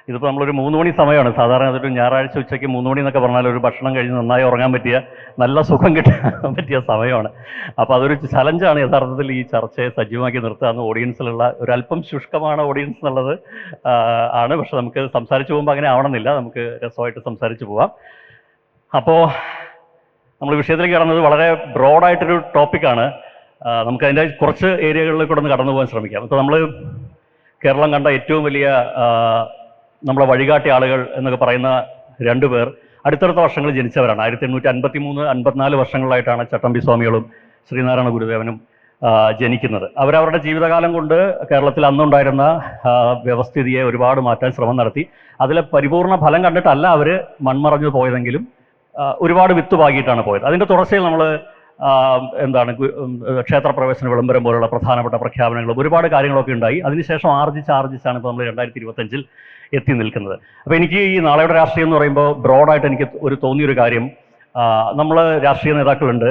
ഇതിപ്പോൾ നമ്മളൊരു 3 മണി സമയമാണ് സാധാരണ. അതൊരു ഞായറാഴ്ച ഉച്ചയ്ക്ക് 3 മണി എന്നൊക്കെ പറഞ്ഞാൽ ഒരു ഭക്ഷണം കഴിഞ്ഞ് നന്നായി ഉറങ്ങാൻ പറ്റിയ, നല്ല സുഖം കിട്ടാൻ പറ്റിയ സമയമാണ്. അപ്പോൾ അതൊരു ചലഞ്ചാണ് യഥാർത്ഥത്തിൽ ഈ ചർച്ചയെ സജീവമാക്കി നിർത്തുക എന്ന്. ഓഡിയൻസിലുള്ള ഒരല്പം ശുഷ്കമാണ് ഓഡിയൻസ് എന്നുള്ളത് ആണ്. പക്ഷെ നമുക്ക് സംസാരിച്ച് പോകുമ്പോൾ അങ്ങനെ ആവണമെന്നില്ല, നമുക്ക് രസമായിട്ട് സംസാരിച്ച് പോവാം. അപ്പോൾ നമ്മൾ വിഷയത്തിലേക്ക് കടന്നത് വളരെ ബ്രോഡായിട്ടൊരു ടോപ്പിക്കാണ്. നമുക്കതിൻ്റെ കുറച്ച് ഏരിയകളിൽ കൂടെ ഒന്ന് കടന്നു പോകാൻ ശ്രമിക്കാം. ഇപ്പോൾ നമ്മൾ കേരളം കണ്ട ഏറ്റവും വലിയ നമ്മളെ വഴികാട്ടി ആളുകൾ എന്നൊക്കെ പറയുന്ന 2 പേർ അടുത്തടുത്ത വർഷങ്ങളിൽ ജനിച്ചവരാണ്. 1853, 54 വർഷങ്ങളായിട്ടാണ് ചട്ടമ്പി സ്വാമികളും ശ്രീനാരായണ ഗുരുദേവനും ജനിക്കുന്നത്. അവരവരുടെ ജീവിതകാലം കൊണ്ട് കേരളത്തിൽ അന്നുണ്ടായിരുന്ന വ്യവസ്ഥിതിയെ ഒരുപാട് മാറ്റാൻ ശ്രമം നടത്തി. അതിലെ പരിപൂർണ ഫലം കണ്ടിട്ടല്ല അവർ മൺമറഞ്ഞു പോയതെങ്കിലും ഒരുപാട് വിത്ത് പാകിയിട്ടാണ് പോയത്. അതിൻ്റെ തുടർച്ചയിൽ നമ്മൾ എന്താണ് ക്ഷേത്രപ്രവേശന വിളംബരം പോലുള്ള പ്രധാനപ്പെട്ട പ്രഖ്യാപനങ്ങളും ഒരുപാട് കാര്യങ്ങളൊക്കെ ഉണ്ടായി. അതിനുശേഷം ആർജിച്ചാണ് ഇപ്പോൾ നമ്മൾ 2025 എത്തി നിൽക്കുന്നത്. അപ്പോൾ എനിക്ക് ഈ നാളെയുടെ രാഷ്ട്രീയം എന്ന് പറയുമ്പോൾ ബ്രോഡായിട്ട് എനിക്ക് തോന്നിയൊരു കാര്യം, നമ്മൾ രാഷ്ട്രീയ നേതാക്കളുണ്ട്,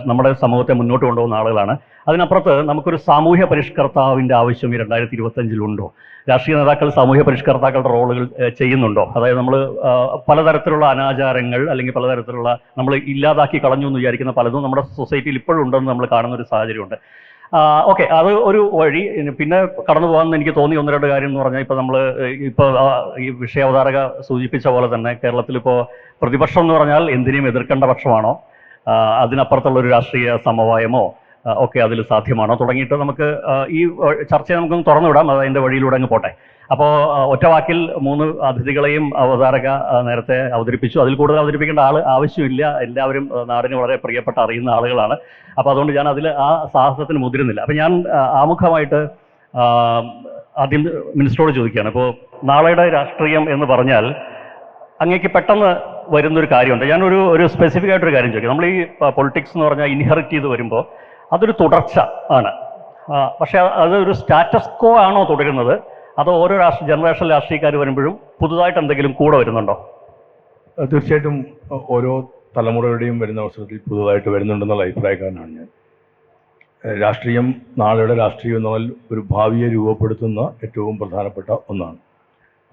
നമ്മുടെ സമൂഹത്തെ മുന്നോട്ട് കൊണ്ടുപോകുന്ന ആളുകളാണ്. അതിനപ്പുറത്ത് നമുക്കൊരു സാമൂഹ്യ പരിഷ്കർത്താവിൻ്റെ ആവശ്യം ഈ 2025 ഉണ്ടോ? രാഷ്ട്രീയ നേതാക്കൾ സാമൂഹ്യ പരിഷ്കർത്താക്കളുടെ റോളുകൾ ചെയ്യുന്നുണ്ടോ? അതായത് നമ്മൾ പലതരത്തിലുള്ള അനാചാരങ്ങൾ അല്ലെങ്കിൽ പലതരത്തിലുള്ള നമ്മൾ ഇല്ലാതാക്കി കളഞ്ഞു എന്ന് വിചാരിക്കുന്ന പലതും നമ്മുടെ സൊസൈറ്റിയിൽ ഇപ്പോഴും ഉണ്ടെന്ന് നമ്മൾ കാണുന്ന ഒരു സാഹചര്യമുണ്ട്. ഓക്കെ, അത് ഒരു വഴി. പിന്നെ കടന്നു പോകാമെന്ന് എനിക്ക് തോന്നി 1-2 കാര്യം എന്ന് പറഞ്ഞാൽ, ഇപ്പോൾ ഈ വിഷയാവതാരക സൂചിപ്പിച്ച പോലെ തന്നെ കേരളത്തിലിപ്പോൾ പ്രതിപക്ഷം എന്ന് പറഞ്ഞാൽ എന്തിനേയും എതിർക്കേണ്ട പക്ഷമാണോ, അതിനപ്പുറത്തുള്ളൊരു രാഷ്ട്രീയ സമവായമോ ഒക്കെ അതിൽ സാധ്യമാണോ തുടങ്ങിയിട്ട് നമുക്ക് ഈ ചർച്ചയെ നമുക്കൊന്ന് തുറന്നു വിടാം. അത് അതിൻ്റെ വഴിയിലൂടെ അങ്ങ് പോട്ടെ. അപ്പോൾ ഒറ്റവാക്കിൽ 3 അതിഥികളെയും അവതാരക നേരത്തെ അവതരിപ്പിച്ചു. അതിൽ കൂടുതൽ അവതരിപ്പിക്കേണ്ട ആവശ്യമില്ല. എല്ലാവരും നാടിന് വളരെ പ്രിയപ്പെട്ട അറിയുന്ന ആളുകളാണ്. അപ്പോൾ അതുകൊണ്ട് ഞാൻ ആ സാഹസത്തിന് മുതിരുന്നില്ല. അപ്പോൾ ഞാൻ ആമുഖമായിട്ട് ആദ്യം മിനിസ്റ്ററോട് ചോദിക്കുകയാണ്. ഇപ്പോൾ നാളെയുടെ രാഷ്ട്രീയം എന്ന് പറഞ്ഞാൽ അങ്ങേക്ക് പെട്ടെന്ന് വരുന്നൊരു കാര്യമുണ്ട്. ഞാനൊരു സ്പെസിഫിക് ആയിട്ടൊരു കാര്യം ചോദിക്കാം. നമ്മൾ ഈ പൊളിറ്റിക്സ് എന്ന് പറഞ്ഞാൽ ഇൻഹെറിറ്റ് ചെയ്ത് വരുമ്പോൾ അതൊരു തുടർച്ച ആണ്. പക്ഷേ അതൊരു സ്റ്റാറ്റസ് കോ ആണോ തുടരുന്നത്, അതോ ഓരോ ജനറേഷൻ രാഷ്ട്രീയക്കാർ വരുമ്പോഴും പുതുതായിട്ട് എന്തെങ്കിലും കൂടെ വരുന്നുണ്ടോ? തീർച്ചയായിട്ടും ഓരോ തലമുറയുടെയും വരുന്ന അവസരത്തിൽ പുതുതായിട്ട് വരുന്നുണ്ടെന്നുള്ള അഭിപ്രായക്കാരനാണ് ഞാൻ. രാഷ്ട്രീയം, നാളെയുടെ രാഷ്ട്രീയം എന്ന് പറഞ്ഞാൽ ഒരു ഭാവിയെ രൂപപ്പെടുത്തുന്ന ഏറ്റവും പ്രധാനപ്പെട്ട ഒന്നാണ്.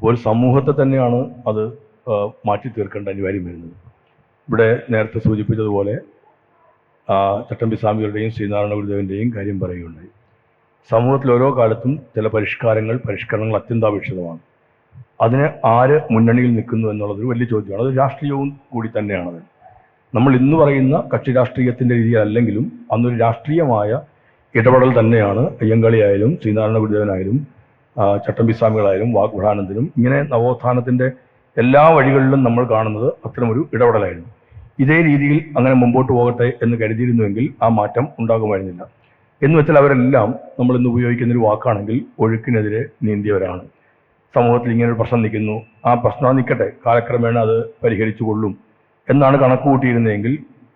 ഒരു സമൂഹത്തെ തന്നെയാണ് അത് മാറ്റി തീർക്കേണ്ട അനിവാര്യം വരുന്നത്. ഇവിടെ നേരത്തെ സൂചിപ്പിച്ചതുപോലെ ചട്ടമ്പി സ്വാമികളുടെയും ശ്രീനാരായണ ഗുരുദേവൻ്റെയും കാര്യം പറയുകയുണ്ടായി. സമൂഹത്തിൽ ഓരോ കാലത്തും ചില പരിഷ്കരണങ്ങൾ അത്യന്താപേക്ഷിതമാണ്. അതിന് ആര് മുന്നണിയിൽ നിൽക്കുന്നു എന്നുള്ളതൊരു വലിയ ചോദ്യമാണ്. അത് രാഷ്ട്രീയവും കൂടി തന്നെയാണത്. നമ്മൾ ഇന്ന് പറയുന്ന കക്ഷി രാഷ്ട്രീയത്തിൻ്റെ രീതിയിലല്ലെങ്കിലും അന്നൊരു രാഷ്ട്രീയമായ ഇടപെടൽ തന്നെയാണ് അയ്യങ്കാളിയായാലും ശ്രീനാരായണ ഗുരുദേവനായാലും ചട്ടമ്പി സ്വാമികളായാലും വാഗ്ഭടാനന്ദനും ഇങ്ങനെ നവോത്ഥാനത്തിൻ്റെ എല്ലാ വഴികളിലും നമ്മൾ കാണുന്നത് അത്തരമൊരു ഇടപെടലായിരുന്നു. ഇതേ രീതിയിൽ അങ്ങനെ മുമ്പോട്ട് പോകട്ടെ എന്ന് കരുതിയിരുന്നുവെങ്കിൽ ആ മാറ്റം ഉണ്ടാകുമായിരുന്നില്ല. എന്ന് വെച്ചാൽ അവരെല്ലാം നമ്മൾ ഇന്ന് ഉപയോഗിക്കുന്നൊരു വാക്കാണെങ്കിൽ ഒഴുക്കിനെതിരെ നീന്തിയവരാണ്. സമൂഹത്തിൽ ഇങ്ങനൊരു പ്രശ്നം നിൽക്കുന്നു, ആ പ്രശ്നം നിൽക്കട്ടെ, കാലക്രമേണ അത് പരിഹരിച്ചു കൊള്ളും എന്നാണ് കണക്ക് കൂട്ടിയിരുന്നതെങ്കിൽ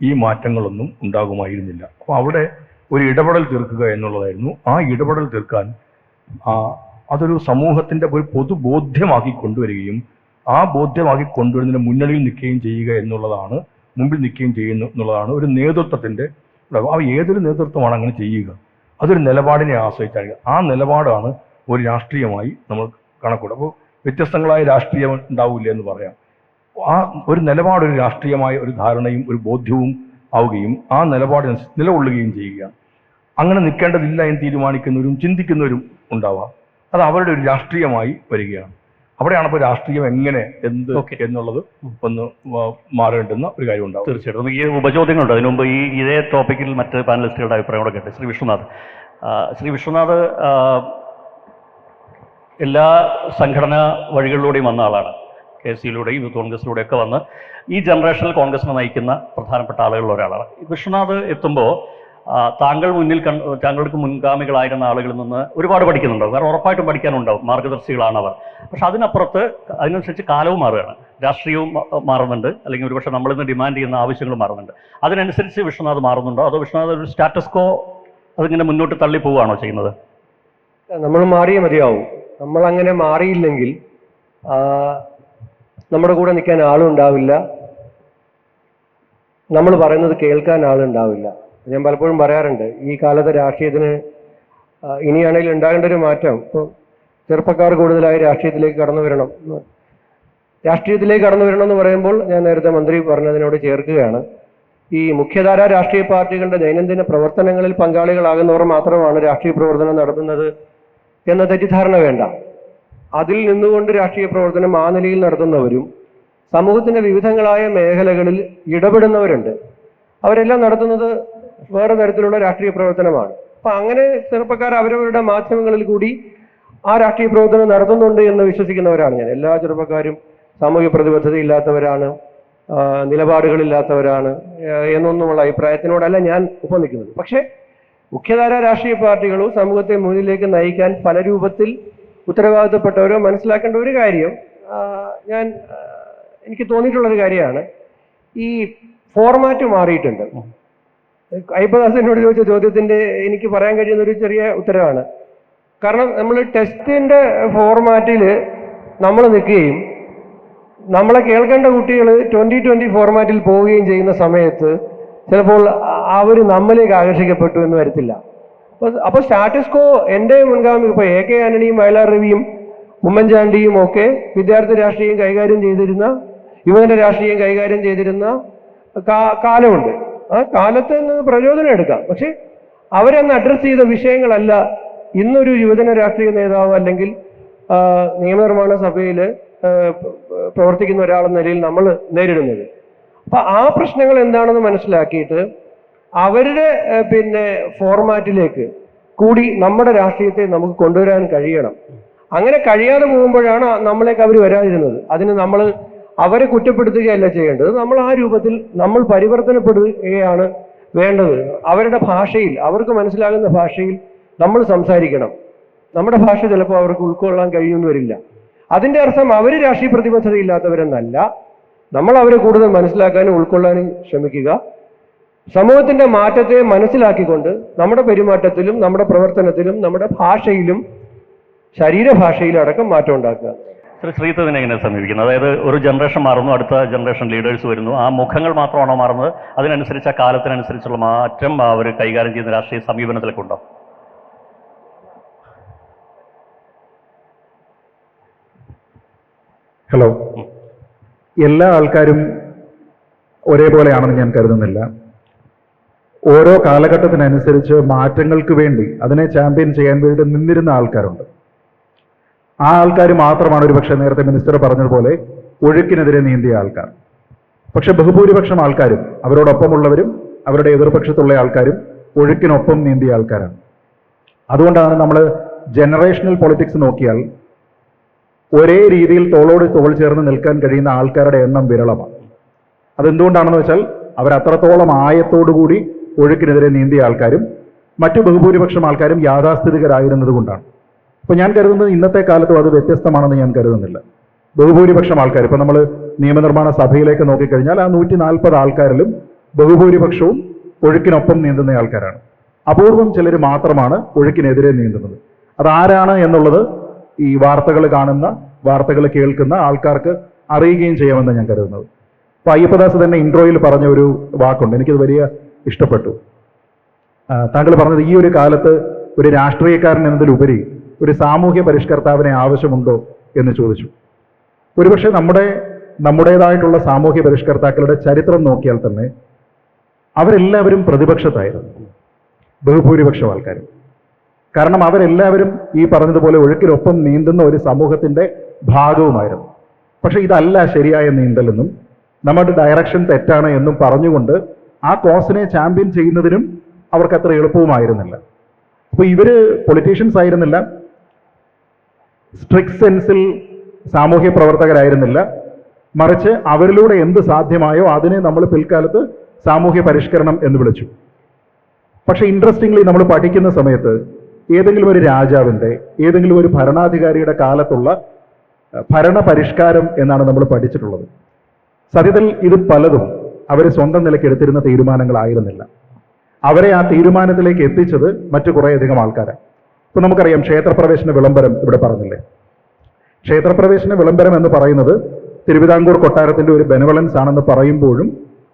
ഈ മാറ്റങ്ങളൊന്നും ഉണ്ടാകുമായിരുന്നില്ല. അപ്പോൾ അവിടെ ഒരു ഇടപെടൽ തീർക്കുക എന്നുള്ളതായിരുന്നു. ആ ഇടപെടൽ തീർക്കാൻ അതൊരു സമൂഹത്തിൻ്റെ ഒരു പൊതുബോധ്യമാക്കി കൊണ്ടുവരികയും ആ ബോധ്യമാക്കി കൊണ്ടുവരുന്നതിന് മുന്നണിയിൽ നിൽക്കുകയും ചെയ്യുക എന്നുള്ളതാണ്, മുമ്പിൽ നിൽക്കുകയും ചെയ്യുന്നു എന്നുള്ളതാണ് ഒരു നേതൃത്വത്തിൻ്റെ. ഏതൊരു നേതൃത്വമാണ് അങ്ങനെ ചെയ്യുക? അതൊരു നിലപാടിനെ ആശ്രയിച്ചാണ്. ആ നിലപാടാണ് ഒരു രാഷ്ട്രീയമായി നമ്മൾ കണക്കൂടുക. അപ്പോൾ വ്യത്യസ്തങ്ങളായ രാഷ്ട്രീയം ഉണ്ടാവില്ല എന്ന് പറയാം. ആ ഒരു നിലപാട് ഒരു രാഷ്ട്രീയമായ ഒരു ധാരണയും ഒരു ബോധ്യവും ആവുകയും ആ നിലപാടിനനുസരിച്ച് നിലകൊള്ളുകയും ചെയ്യുക. അങ്ങനെ നിൽക്കേണ്ടതില്ല എന്ന് തീരുമാനിക്കുന്നവരും ചിന്തിക്കുന്നവരും ഉണ്ടാവാം. അത് അവരുടെ ഒരു രാഷ്ട്രീയമായി വരികയാണ്. അവിടെയാണ് ഇപ്പോൾ രാഷ്ട്രീയം എങ്ങനെ എന്നുള്ളത് ഒന്ന് മാറേണ്ടുന്ന ഒരു കാര്യം ഉണ്ടാവും. തീർച്ചയായിട്ടും ഈ ഉപചോദ്യങ്ങളുണ്ട്. അതിനു മുമ്പ് ഇതേ ടോപ്പിക്കിൽ മറ്റ് പാനലിസ്റ്റുകളുടെ അഭിപ്രായം കൂടെ കേട്ടെ. ശ്രീ വിശ്വനാഥ് എല്ലാ സംഘടനാ വഴികളിലൂടെയും വന്ന ആളാണ്. KC-യിലൂടെയും യൂത്ത് കോൺഗ്രസിലൂടെയൊക്കെ വന്ന് ഈ ജനറേഷനിൽ കോൺഗ്രസിനെ നയിക്കുന്ന പ്രധാനപ്പെട്ട ആളുകളിൽ ഒരാളാണ്. വിശ്വനാഥ് എത്തുമ്പോൾ താങ്കൾക്ക് മുൻഗാമികളായിരുന്ന ആളുകളിൽ നിന്ന് ഒരുപാട് പഠിക്കുന്നുണ്ടാവും. കാരണം ഉറപ്പായിട്ടും പഠിക്കാനുണ്ടാവും, മാർഗദർശികളാണ് അവർ. പക്ഷെ അതിനപ്പുറത്ത് അതിനനുസരിച്ച് കാലവും മാറുകയാണ്, രാഷ്ട്രീയവും മാറുന്നുണ്ട്, അല്ലെങ്കിൽ ഒരുപക്ഷെ നമ്മളിന്ന് ഡിമാൻഡ് ചെയ്യുന്ന ആവശ്യങ്ങൾ മാറുന്നുണ്ട്. അതിനനുസരിച്ച് വിശ്വനാഥ് മാറുന്നുണ്ടോ, അതോ വിശ്വനാഥ് ഒരു സ്റ്റാറ്റസ് കോ അതിങ്ങനെ മുന്നോട്ട് തള്ളി പോവുകയാണോ ചെയ്യുന്നത്? നമ്മൾ മാറിയേ മതിയാവും. നമ്മളങ്ങനെ മാറിയില്ലെങ്കിൽ നമ്മുടെ കൂടെ നിൽക്കാൻ ആളും ഉണ്ടാവില്ല, നമ്മൾ പറയുന്നത് കേൾക്കാൻ ആളുണ്ടാവില്ല. ഞാൻ പലപ്പോഴും പറയാറുണ്ട്, ഈ കാലത്തെ രാഷ്ട്രീയത്തിന് ഇനിയാണെങ്കിൽ ഉണ്ടാകേണ്ട ഒരു മാറ്റം, ഇപ്പോൾ ചെറുപ്പക്കാർ കൂടുതലായി രാഷ്ട്രീയത്തിലേക്ക് കടന്നു വരണം. രാഷ്ട്രീയത്തിലേക്ക് കടന്നു വരണം എന്ന് പറയുമ്പോൾ ഞാൻ നേരത്തെ മന്ത്രി പറഞ്ഞതിനോട് ചേർക്കുകയാണ്. ഈ മുഖ്യധാര രാഷ്ട്രീയ പാർട്ടികളുടെ ദൈനംദിന പ്രവർത്തനങ്ങളിൽ പങ്കാളികളാകുന്നവർ മാത്രമാണ് രാഷ്ട്രീയ പ്രവർത്തനം നടത്തുന്നത് എന്ന തെറ്റിദ്ധാരണ വേണ്ട. അതിൽ നിന്നുകൊണ്ട് രാഷ്ട്രീയ പ്രവർത്തനം ആ നിലയിൽ നടത്തുന്നവരും സമൂഹത്തിന്റെ വിവിധങ്ങളായ മേഖലകളിൽ ഇടപെടുന്നവരുണ്ട്. അവരെല്ലാം നടത്തുന്നത് വേറെ തരത്തിലുള്ള രാഷ്ട്രീയ പ്രവർത്തനമാണ്. അപ്പൊ അങ്ങനെ ചെറുപ്പക്കാർ അവരവരുടെ മാധ്യമങ്ങളിൽ കൂടി ആ രാഷ്ട്രീയ പ്രവർത്തനം നടത്തുന്നുണ്ട് എന്ന് വിശ്വസിക്കുന്നവരാണ് ഞാൻ. എല്ലാ ചെറുപ്പക്കാരും സാമൂഹ്യ പ്രതിബദ്ധത ഇല്ലാത്തവരാണ്, നിലപാടുകളില്ലാത്തവരാണ് എന്നൊന്നുമുള്ള അഭിപ്രായത്തിനോടല്ല ഞാൻ ഒപ്പം നിൽക്കുന്നത്. പക്ഷേ മുഖ്യധാര രാഷ്ട്രീയ പാർട്ടികളോ സമൂഹത്തെ മുന്നിലേക്ക് നയിക്കാൻ പല രൂപത്തിൽ ഉത്തരവാദിത്തപ്പെട്ടവരോ മനസ്സിലാക്കേണ്ട ഒരു കാര്യം, എനിക്ക് തോന്നിയിട്ടുള്ളൊരു കാര്യമാണ്, ഈ ഫോർമാറ്റ് മാറിയിട്ടുണ്ട്. അയ്യപ്പദാസ് എന്നോട് ചോദിച്ച ചോദ്യത്തിന്റെ എനിക്ക് പറയാൻ കഴിയുന്ന ഒരു ചെറിയ ഉത്തരവാണ്. കാരണം നമ്മൾ ടെസ്റ്റിന്റെ ഫോർമാറ്റിൽ നമ്മൾ നിൽക്കുകയും നമ്മളെ കേൾക്കേണ്ട കുട്ടികൾ 2020 ഫോർമാറ്റിൽ പോവുകയും ചെയ്യുന്ന സമയത്ത് ചിലപ്പോൾ അവർ നമ്മളിലേക്ക് ആകർഷിക്കപ്പെട്ടു എന്ന് വരത്തില്ല. അപ്പോൾ സ്റ്റാറ്റസ് കോ എൻ്റെ മുൻഗാമി ഇപ്പോൾ AK ആന്റണിയും വയലാർ രവിയും ഉമ്മൻചാണ്ടിയും ഒക്കെ വിദ്യാർത്ഥി രാഷ്ട്രീയം കൈകാര്യം ചെയ്തിരുന്ന, യുവജന രാഷ്ട്രീയം കൈകാര്യം ചെയ്തിരുന്ന കാലമുണ്ട്. ആ കാലത്ത് നിന്ന് പ്രചോദനം എടുക്കാം. പക്ഷെ അവരന്ന് അഡ്രസ്സ് ചെയ്ത വിഷയങ്ങളല്ല ഇന്നൊരു യുവജന രാഷ്ട്രീയ നേതാവ് അല്ലെങ്കിൽ നിയമനിർമ്മാണ സഭയിൽ പ്രവർത്തിക്കുന്ന ഒരാളെന്ന നിലയിൽ നമ്മൾ നേരിടുന്നത്. അപ്പൊ ആ പ്രശ്നങ്ങൾ എന്താണെന്ന് മനസ്സിലാക്കിയിട്ട് അവരുടെ ഫോർമാറ്റിലേക്ക് കൂടി നമ്മുടെ രാഷ്ട്രീയത്തെ നമുക്ക് കൊണ്ടുവരാൻ കഴിയണം. അങ്ങനെ കഴിയാതെ പോകുമ്പോഴാണ് നമ്മളേക്ക് അവർ വരാതിരുന്നത്. അതിന് നമ്മൾ അവരെ കുറ്റപ്പെടുത്തുകയല്ല ചെയ്യേണ്ടത്. നമ്മൾ ആ രൂപത്തിൽ നമ്മൾ പരിവർത്തനപ്പെടുകയാണ് വേണ്ടത്. അവരുടെ ഭാഷയിൽ, അവർക്ക് മനസ്സിലാകുന്ന ഭാഷയിൽ നമ്മൾ സംസാരിക്കണം. നമ്മുടെ ഭാഷ ചിലപ്പോൾ അവർക്ക് ഉൾക്കൊള്ളാൻ കഴിയുമെന്ന് വരില്ല. അതിൻ്റെ അർത്ഥം അവർ രാഷ്ട്രീയ പ്രതിബദ്ധതയില്ലാത്തവരെന്നല്ല. നമ്മൾ അവരെ കൂടുതൽ മനസ്സിലാക്കാനും ഉൾക്കൊള്ളാനും ശ്രമിക്കുക. സമൂഹത്തിന്റെ മാറ്റത്തെ മനസ്സിലാക്കിക്കൊണ്ട് നമ്മുടെ പെരുമാറ്റത്തിലും നമ്മുടെ പ്രവർത്തനത്തിലും നമ്മുടെ ഭാഷയിലും ശരീരഭാഷയിലും അടക്കം മാറ്റം ഉണ്ടാക്കുക. ശ്രീധരനെ എങ്ങനെ സമീപിക്കുന്നത്? അതായത് ഒരു ജനറേഷൻ മാറുന്നു, അടുത്ത ജനറേഷൻ ലീഡേഴ്സ് വരുന്നു, ആ മുഖങ്ങൾ മാത്രമാണോ മാറുന്നത്? അതിനനുസരിച്ച് ആ കാലത്തിനനുസരിച്ചുള്ള മാറ്റം അവർ കൈകാര്യം ചെയ്യുന്ന രാഷ്ട്രീയ സമീപനത്തിലൊക്കെ ഉണ്ടോ? ഹലോ, എല്ലാ ആൾക്കാരും ഒരേപോലെയാണെന്ന് ഞാൻ കരുതുന്നില്ല. ഓരോ കാലഘട്ടത്തിനനുസരിച്ച് മാറ്റങ്ങൾക്ക് വേണ്ടി അതിനെ ചാമ്പ്യൻ ചെയ്യാൻ വേണ്ടി നിന്നിരുന്ന ആൾക്കാരുണ്ട്. ആ ആൾക്കാർ മാത്രമാണ് ഒരുപക്ഷെ നേരത്തെ മിനിസ്റ്റർ പറഞ്ഞതുപോലെ ഒഴുക്കിനെതിരെ നീന്തിയ ആൾക്കാർ. പക്ഷെ ബഹുഭൂരിപക്ഷം ആൾക്കാരും, അവരോടൊപ്പമുള്ളവരും അവരുടെ എതിർപക്ഷത്തുള്ള ആൾക്കാരും ഒഴുക്കിനൊപ്പം നീന്തിയ ആൾക്കാരാണ്. അതുകൊണ്ടാണ് നമ്മൾ ജനറേഷണൽ പൊളിറ്റിക്സ് നോക്കിയാൽ ഒരേ രീതിയിൽ തോളോട് തോൾ ചേർന്ന് നിൽക്കാൻ കഴിയുന്ന ആൾക്കാരുടെ എണ്ണം വിരളമാണ്. അതെന്തുകൊണ്ടാണെന്ന് വെച്ചാൽ അവരത്രത്തോളം ആയത്തോടുകൂടി ഒഴുക്കിനെതിരെ നീന്തിയ ആൾക്കാരും മറ്റു ബഹുഭൂരിപക്ഷം ആൾക്കാരും യാഥാസ്ഥിതികരായിരുന്നത് കൊണ്ടാണ്. അപ്പോൾ ഞാൻ കരുതുന്നത് ഇന്നത്തെ കാലത്തും അത് വ്യത്യസ്തമാണെന്ന് ഞാൻ കരുതുന്നില്ല. ബഹുഭൂരിപക്ഷം ആൾക്കാർ, ഇപ്പോൾ നമ്മൾ നിയമനിർമ്മാണ സഭയിലേക്ക് നോക്കിക്കഴിഞ്ഞാൽ ആ 140 ആൾക്കാരിലും ബഹുഭൂരിപക്ഷവും ഒഴുക്കിനൊപ്പം നീന്തുന്ന ആൾക്കാരാണ്. അപൂർവം ചിലർ മാത്രമാണ് ഒഴുക്കിനെതിരെ നീന്തുന്നത്. അതാരാണ് എന്നുള്ളത് ഈ വാർത്തകൾ കാണുന്ന, വാർത്തകൾ കേൾക്കുന്ന ആൾക്കാർക്ക് അറിയുകയും ചെയ്യാമെന്ന് ഞാൻ കരുതുന്നത്. അപ്പോൾ അയ്യപ്പദാസ് തന്നെ ഇൻട്രോയിൽ പറഞ്ഞ ഒരു വാക്കുണ്ട്, എനിക്കത് വലിയ ഇഷ്ടപ്പെട്ടു. താങ്കൾ പറഞ്ഞത് ഈ ഒരു കാലത്ത് ഒരു രാഷ്ട്രീയക്കാരൻ എന്നതിലുപരി ഒരു സാമൂഹ്യ പരിഷ്കർത്താവിനെ ആവശ്യമുണ്ടോ എന്ന് ചോദിച്ചു. ഒരുപക്ഷെ നമ്മുടേതായിട്ടുള്ള സാമൂഹ്യ പരിഷ്കർത്താക്കളുടെ ചരിത്രം നോക്കിയാൽ തന്നെ അവരെല്ലാവരും പ്രതിപക്ഷത്തായിരുന്നു, ബഹുഭൂരിപക്ഷം ആൾക്കാരും. കാരണം അവരെല്ലാവരും ഈ പറഞ്ഞതുപോലെ ഒഴുക്കിനൊപ്പം നീന്തുന്ന ഒരു സമൂഹത്തിന്റെ ഭാഗവുമായിരുന്നു. പക്ഷെ ഇതല്ല ശരിയായ നീന്തലെന്നും നമ്മുടെ ഡയറക്ഷൻ തെറ്റാണ് എന്നും പറഞ്ഞുകൊണ്ട് ആ കോസിനെ ചാമ്പ്യൻ ചെയ്യുന്നതിനും അവർക്ക് അത്ര എളുപ്പവുമായിരുന്നില്ല. അപ്പോൾ ഇവര് പൊളിറ്റീഷ്യൻസ് ആയിരുന്നില്ല, സ്ട്രിക്ട് സെൻസിൽ സാമൂഹ്യ പ്രവർത്തകരായിരുന്നില്ല. മറിച്ച് അവരിലൂടെ എന്ത് സാധ്യമായോ അതിനെ നമ്മൾ പിൽക്കാലത്ത് സാമൂഹ്യ പരിഷ്കരണം എന്ന് വിളിച്ചു. പക്ഷെ ഇൻട്രസ്റ്റിംഗ്ലി നമ്മൾ പഠിക്കുന്ന സമയത്ത് ഏതെങ്കിലും ഒരു രാജാവിൻ്റെ, ഏതെങ്കിലും ഒരു ഭരണാധികാരിയുടെ കാലത്തുള്ള ഭരണപരിഷ്കാരം എന്നാണ് നമ്മൾ പഠിച്ചിട്ടുള്ളത്. സത്യത്തിൽ ഇത് പലതും അവർ സ്വന്തം നിലയ്ക്ക് എടുത്തിരുന്ന തീരുമാനങ്ങളായിരുന്നില്ല. അവരെ ആ തീരുമാനത്തിലേക്ക് എത്തിച്ചത് മറ്റു കുറേയധികം ആൾക്കാരാണ്. ഇപ്പൊ നമുക്കറിയാം, ക്ഷേത്രപ്രവേശന വിളംബരം ഇവിടെ പറഞ്ഞില്ലേ. ക്ഷേത്രപ്രവേശന വിളംബരം എന്ന് പറയുന്നത് തിരുവിതാംകൂർ കൊട്ടാരത്തിന്റെ ഒരു ബെനവലൻസ് ആണെന്ന് പറയുമ്പോഴും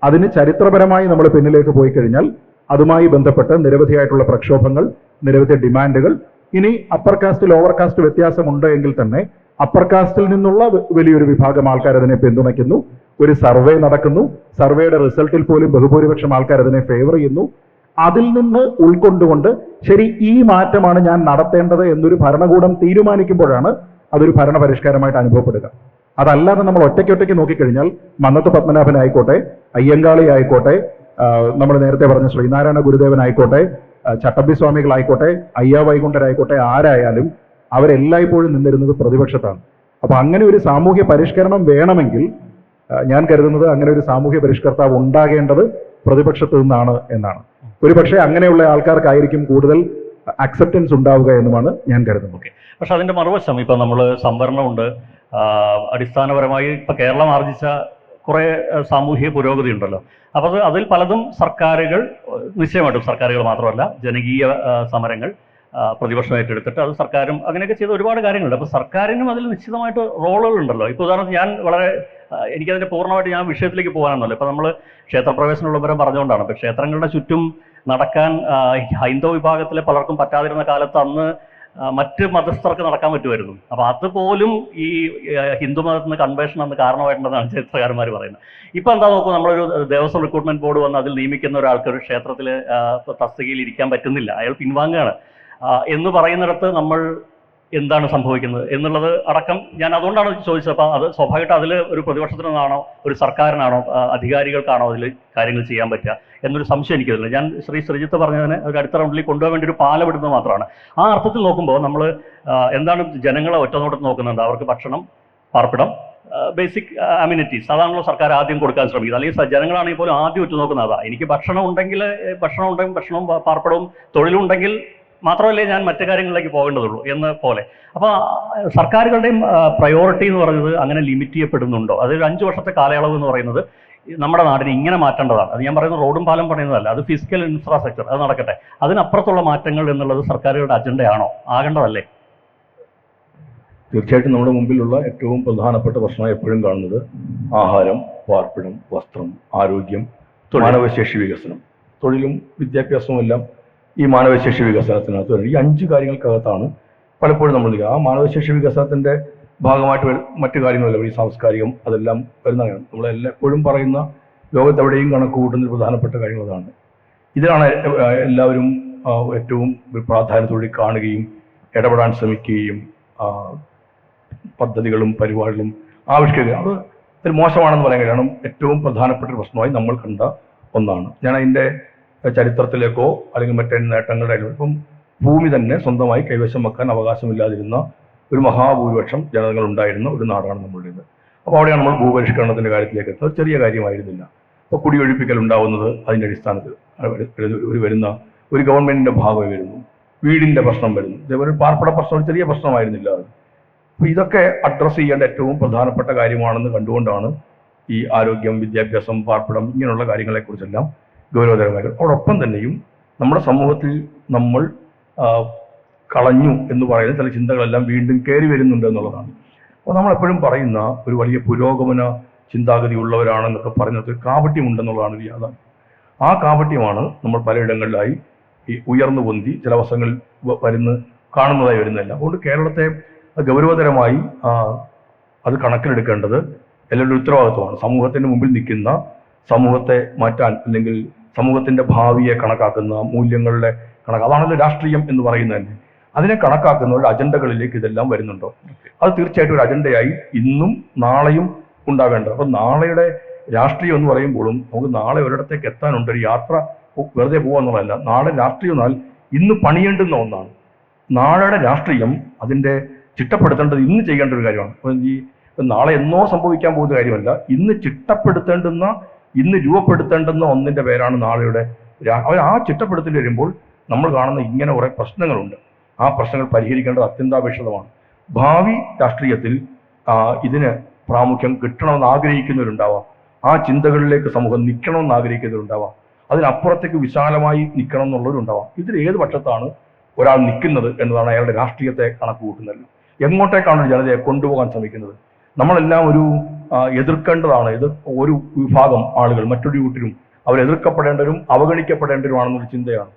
അതിന് ചരിത്രപരമായി നമ്മൾ പിന്നിലേക്ക് പോയി കഴിഞ്ഞാൽ അതുമായി ബന്ധപ്പെട്ട് നിരവധിയായിട്ടുള്ള പ്രക്ഷോഭങ്ങൾ, നിരവധി ഡിമാൻഡുകൾ ഇനി അപ്പർ കാസ്റ്റ് ലോവർ കാസ്റ്റ് വ്യത്യാസമുണ്ട് എങ്കിൽ തന്നെ അപ്പർ കാസ്റ്റിൽ നിന്നുള്ള വലിയൊരു വിഭാഗം ആൾക്കാർ അതിനെ പിന്തുണയ്ക്കുന്നു. ഒരു സർവേ നടക്കുന്നു, സർവേയുടെ റിസൾട്ടിൽ പോലും ബഹുഭൂരിപക്ഷം ആൾക്കാർ അതിനെ ഫേവർ ചെയ്യുന്നു. അതിൽ നിന്ന് ഉൾക്കൊണ്ടുകൊണ്ട് ശരി ഈ മാറ്റമാണ് ഞാൻ നടത്തേണ്ടത് എന്നൊരു ഭരണകൂടം തീരുമാനിക്കുമ്പോഴാണ് അതൊരു ഭരണപരിഷ്കാരമായിട്ട് അനുഭവപ്പെടുക. അതല്ലാതെ നമ്മൾ ഒറ്റയ്ക്കൊറ്റയ്ക്ക് നോക്കിക്കഴിഞ്ഞാൽ മന്നത്ത് പത്മനാഭനായിക്കോട്ടെ, അയ്യങ്കാളി ആയിക്കോട്ടെ, നമ്മൾ നേരത്തെ പറഞ്ഞ ശ്രീനാരായണ ഗുരുദേവൻ ആയിക്കോട്ടെ, ചട്ടമ്പി സ്വാമികളായിക്കോട്ടെ, അയ്യാ വൈകുണ്ഠരായിക്കോട്ടെ, ആരായാലും അവരെല്ലായ്പ്പോഴും നിന്നിരുന്നത് പ്രതിപക്ഷത്താണ്. അപ്പൊ അങ്ങനെ ഒരു സാമൂഹ്യ പരിഷ്കരണം വേണമെങ്കിൽ ഞാൻ കരുതുന്നത് അങ്ങനെ ഒരു സാമൂഹ്യ പരിഷ്കർത്താവ് ഉണ്ടാകേണ്ടത് പ്രതിപക്ഷത്ത് നിന്നാണ് എന്നാണ്. ഒരു പക്ഷേ അങ്ങനെയുള്ള ആൾക്കാർക്കായിരിക്കും കൂടുതൽ അക്സെപ്റ്റൻസ് ഉണ്ടാവുക എന്നുമാണ് ഞാൻ കരുതുന്നത്. പക്ഷെ അതിന്റെ മറുവശം ഇപ്പൊ നമ്മൾ സംവരണമുണ്ട്, അടിസ്ഥാനപരമായി ഇപ്പൊ കേരളം ആർജിച്ച കുറെ സാമൂഹിക പുരോഗതി ഉണ്ടല്ലോ. അപ്പോൾ അതിൽ പലതും സർക്കാരുകൾ, നിശ്ചയമായിട്ടും സർക്കാരുകൾ മാത്രമല്ല ജനകീയ സമരങ്ങൾ പ്രതിപക്ഷം ഏറ്റെടുത്തിട്ട് അത് സർക്കാരും അങ്ങനെയൊക്കെ ചെയ്ത ഒരുപാട് കാര്യങ്ങളുണ്ട്. അപ്പോൾ സർക്കാരിനും അതിൽ നിശ്ചിതമായിട്ട് റോളുകളുണ്ടല്ലോ. ഇപ്പോൾ ഉദാഹരണത്തിന് ഞാൻ എനിക്കതിൻ്റെ പൂർണ്ണമായിട്ട് ഞാൻ വിഷയത്തിലേക്ക് പോകാനൊന്നുമല്ല. ഇപ്പോൾ നമ്മൾ ക്ഷേത്രപ്രവേശന വിളംബരം പറഞ്ഞുകൊണ്ടാണ്. ഇപ്പോൾ ക്ഷേത്രങ്ങളുടെ ചുറ്റും നടക്കാൻ ഹൈന്ദവ വിഭാഗത്തിലെ പലർക്കും പറ്റാതിരുന്ന കാലത്ത് അന്ന് മറ്റ് മതസ്ഥർക്ക് നടക്കാൻ പറ്റുമായിരുന്നു. അപ്പോൾ അതുപോലും ഈ ഹിന്ദു മതത്തിൽ നിന്ന് കൺവേർഷൻ അന്ന് കാരണമായിട്ടുണ്ടെന്നാണ് ചരിത്രകാരന്മാർ പറയുന്നത്. ഇപ്പം എന്താ നോക്കൂ, നമ്മളൊരു ദേവസ്വം റിക്രൂട്ട്മെന്റ് ബോർഡ് വന്ന് അതിൽ നിയമിക്കുന്ന ഒരാൾക്ക് ഒരു ക്ഷേത്രത്തിൽ തസ്തികയിൽ ഇരിക്കാൻ പറ്റുന്നില്ല, അയാൾ പിൻവാങ്ങുകയാണ് എന്ന് പറയുന്നിടത്ത് നമ്മൾ എന്താണ് സംഭവിക്കുന്നത് എന്നുള്ളത് അടക്കം ഞാൻ അതുകൊണ്ടാണ് ചോദിച്ചത്. അപ്പോൾ അത് സ്വാഭാവികമായിട്ട് അതിൽ ഒരു പ്രതിപക്ഷത്തിനാണോ ഒരു സർക്കാരിനാണോ അധികാരികൾക്കാണോ അതിൽ കാര്യങ്ങൾ ചെയ്യാൻ പറ്റുക എന്നൊരു സംശയം എനിക്കതില്ല. ഞാൻ ശ്രീജിത്ത് പറഞ്ഞതിന് ഒരു അടുത്ത റൗണ്ടിൽ കൊണ്ടുപോകാൻ വേണ്ടി ഒരു പാലം ഇടുന്നത് മാത്രമാണ്. ആ അർത്ഥത്തിൽ നോക്കുമ്പോൾ നമ്മൾ എന്താണ് ജനങ്ങളെ ഒറ്റനോട്ടത്തിൽ നോക്കുന്നുണ്ട്. അവർക്ക് ഭക്ഷണം, പാർപ്പിടം, ബേസിക് അമ്യൂണിറ്റീസ് അതാണല്ലോ സർക്കാർ ആദ്യം കൊടുക്കാൻ ശ്രമിക്കുന്നത്. അല്ലെങ്കിൽ ജനങ്ങളാണെങ്കിൽ പോലും ആദ്യം ഉറ്റുനോക്കുന്നത് അതാ. എനിക്ക് ഭക്ഷണവും ഭക്ഷണവും പാർപ്പിടവും തൊഴിലും ഉണ്ടെങ്കിൽ മാത്രമല്ലേ ഞാൻ മറ്റു കാര്യങ്ങളിലേക്ക് പോകേണ്ടതുള്ളൂ എന്ന പോലെ. അപ്പോൾ സർക്കാരുകളുടെയും പ്രയോറിറ്റി എന്ന് പറയുന്നത് അങ്ങനെ ലിമിറ്റ് ചെയ്യപ്പെടുന്നുണ്ടോ? അതൊരു 5 വർഷത്തെ കാലയളവ് എന്ന് പറയുന്നത് നമ്മുടെ നാടിന് ഇങ്ങനെ മാറ്റേണ്ടതാണ്. അത് ഞാൻ പറയുന്നത് റോഡും പാലം പണിയുന്നതല്ല, അത് ഫിസിക്കൽ ഇൻഫ്രാസ്ട്രക്ചർ, അത് നടക്കട്ടെ. അതിനപ്പുറത്തുള്ള മാറ്റങ്ങൾ എന്നുള്ളത് സർക്കാരുകളുടെ അജണ്ടയാണോ, ആകേണ്ടതല്ലേ? തീർച്ചയായിട്ടും നമ്മുടെ മുമ്പിലുള്ള ഏറ്റവും പ്രധാനപ്പെട്ട പ്രശ്നമായി എപ്പോഴും കാണുന്നത് ആഹാരം, പാർപ്പിടം, വസ്ത്രം, ആരോഗ്യം, മാനവശേഷി വികസനം, തൊഴിലും വിദ്യാഭ്യാസവും എല്ലാം ഈ മാനവശേഷി വികസനത്തിനകത്ത് വരുന്നത്. ഈ 5 കാര്യങ്ങൾക്കകത്താണ് പലപ്പോഴും നമ്മൾ നിൽക്കുക. ആ മാനവശേഷി വികസനത്തിൻ്റെ ഭാഗമായിട്ട് മറ്റു കാര്യങ്ങളല്ല, ഈ സാംസ്കാരികം അതെല്ലാം വരുന്നതാണ്. നമ്മളെപ്പോഴും പറയുന്ന ലോകത്തെവിടെയും കണക്ക് കൂട്ടുന്ന പ്രധാനപ്പെട്ട കാര്യങ്ങൾ അതാണ്. ഇതിനാണ് എല്ലാവരും ഏറ്റവും പ്രാധാന്യത്തോടെ കാണുകയും ഇടപെടാൻ ശ്രമിക്കുകയും പദ്ധതികളും പരിപാടികളും ആവിഷ്കരിക്കുകയും. അത് ഒരു മോശമാണെന്ന് പറയാൻ കഴിയും. കാരണം ഏറ്റവും പ്രധാനപ്പെട്ട പ്രശ്നമായി നമ്മൾ കണ്ട ഒന്നാണ്. ഞാൻ അതിൻ്റെ ചരിത്രത്തിലേക്കോ അല്ലെങ്കിൽ മറ്റേ നേട്ടങ്ങളുടെ ഇപ്പം ഭൂമി തന്നെ സ്വന്തമായി കൈവശം വെക്കാൻ അവകാശമില്ലാതിരുന്ന ഒരു മഹാഭൂരിപക്ഷം ജനതകൾ ഉണ്ടായിരുന്ന ഒരു നാടാണ് നമ്മളുടേത്. അപ്പോൾ അവിടെയാണ് നമ്മൾ ഭൂപരിഷ്കരണത്തിൻ്റെ കാര്യത്തിലേക്ക് എത്തുന്നത്. ചെറിയ കാര്യമായിരുന്നില്ല. അപ്പോൾ കുടിയൊഴിപ്പിക്കൽ ഉണ്ടാവുന്നത് അതിൻ്റെ അടിസ്ഥാനത്തിൽ വരുന്ന ഒരു ഗവൺമെൻറ്റിൻ്റെ ഭാഗമായി വരുന്നു. വീടിൻ്റെ പ്രശ്നം വരുന്നു. ഇതേപോലെ പാർപ്പിട പ്രശ്നം ഒരു ചെറിയ പ്രശ്നമായിരുന്നില്ല അത്. അപ്പോൾ ഇതൊക്കെ അഡ്രസ്സ് ചെയ്യേണ്ട ഏറ്റവും പ്രധാനപ്പെട്ട കാര്യമാണെന്ന് കണ്ടുകൊണ്ടാണ് ഈ ആരോഗ്യം, വിദ്യാഭ്യാസം, പാർപ്പിടം ഇങ്ങനെയുള്ള കാര്യങ്ങളെക്കുറിച്ചെല്ലാം ഗൗരവതരമായ. അതോടൊപ്പം തന്നെയും നമ്മുടെ സമൂഹത്തിൽ നമ്മൾ കളഞ്ഞു എന്ന് പറയുന്ന ചില ചിന്തകളെല്ലാം വീണ്ടും കയറി വരുന്നുണ്ട് എന്നുള്ളതാണ്. അപ്പോൾ നമ്മളെപ്പോഴും പറയുന്ന ഒരു വലിയ പുരോഗമന ചിന്താഗതി ഉള്ളവരാണെന്നൊക്കെ പറയുന്നത് കാപട്യമുണ്ടെന്നുള്ളതാണ് ഒരു യാഥാർത്ഥ്യം. ആ കാപട്യമാണ് നമ്മൾ പലയിടങ്ങളിലായി ഈ ഉയർന്നു പൊന്തി ചില വശങ്ങളിൽ കാണുന്നതായി വരുന്നില്ല. അതുകൊണ്ട് കേരളത്തെ ഗൗരവതരമായി അത് കണക്കിലെടുക്കേണ്ടത് എല്ലാവരുടെ ഉത്തരവാദിത്വമാണ്. സമൂഹത്തിന് മുമ്പിൽ നിൽക്കുന്ന, സമൂഹത്തെ മാറ്റാൻ അല്ലെങ്കിൽ സമൂഹത്തിൻ്റെ ഭാവിയെ കണക്കാക്കുന്ന മൂല്യങ്ങളുടെ അതാണല്ലോ രാഷ്ട്രീയം എന്ന് പറയുന്നത് തന്നെ. അതിനെ കണക്കാക്കുന്നവരുടെ അജണ്ടകളിലേക്ക് ഇതെല്ലാം വരുന്നുണ്ടോ? അത് തീർച്ചയായിട്ടും ഒരു അജണ്ടയായി ഇന്നും നാളെയും ഉണ്ടാവേണ്ടത്. അപ്പം നാളെയുടെ രാഷ്ട്രീയം എന്ന് പറയുമ്പോഴും നമുക്ക് നാളെ ഒരിടത്തേക്ക് എത്താനുണ്ട്. ഒരു യാത്ര വെറുതെ പോകുക നാളെ രാഷ്ട്രീയം എന്നാൽ ഇന്ന് പണിയേണ്ടുന്ന ഒന്നാണ്. നാളെയുടെ രാഷ്ട്രീയം അതിൻ്റെ ചിട്ടപ്പെടുത്തേണ്ടത് ഇന്ന് ചെയ്യേണ്ട ഒരു കാര്യമാണ്. ഈ നാളെ എന്നോ സംഭവിക്കാൻ പോകുന്ന കാര്യമല്ല, ഇന്ന് ചിട്ടപ്പെടുത്തേണ്ടുന്ന, ഇന്ന് രൂപപ്പെടുത്തേണ്ടുന്ന ഒന്നിൻ്റെ പേരാണ് നാളെയുടെ. ആ ചിട്ടപ്പെടുത്തേണ്ടി വരുമ്പോൾ നമ്മൾ കാണുന്ന ഇങ്ങനെ കുറേ പ്രശ്നങ്ങളുണ്ട്. ആ പ്രശ്നങ്ങൾ പരിഹരിക്കേണ്ടത് അത്യന്താപേക്ഷിതമാണ്. ഭാവി രാഷ്ട്രീയത്തിൽ ഇതിന് പ്രാമുഖ്യം കിട്ടണമെന്ന് ആഗ്രഹിക്കുന്നവരുണ്ടാവാം. ആ ചിന്തകളിലേക്ക് സമൂഹം നിൽക്കണമെന്ന് ആഗ്രഹിക്കുന്നവരുണ്ടാവാം. അതിനപ്പുറത്തേക്ക് വിശാലമായി നിൽക്കണം എന്നുള്ളവരുണ്ടാവാം. ഇതിൽ ഏത് പക്ഷത്താണ് ഒരാൾ നിൽക്കുന്നത് എന്നതാണ് അയാളുടെ രാഷ്ട്രീയത്തെ കണക്ക് കൂട്ടുന്നത്. എങ്ങോട്ടേക്കാണ് ഒരു ജനതയെ കൊണ്ടുപോകാൻ ശ്രമിക്കുന്നത്? നമ്മളെല്ലാം ഒരു എതിർക്കേണ്ടതാണ്. ഒരു വിഭാഗം ആളുകൾ മറ്റൊരു കൂട്ടരും അവർ എതിർക്കപ്പെടേണ്ടവരും അവഗണിക്കപ്പെടേണ്ടവരുമാണെന്നൊരു ചിന്തയാണ്.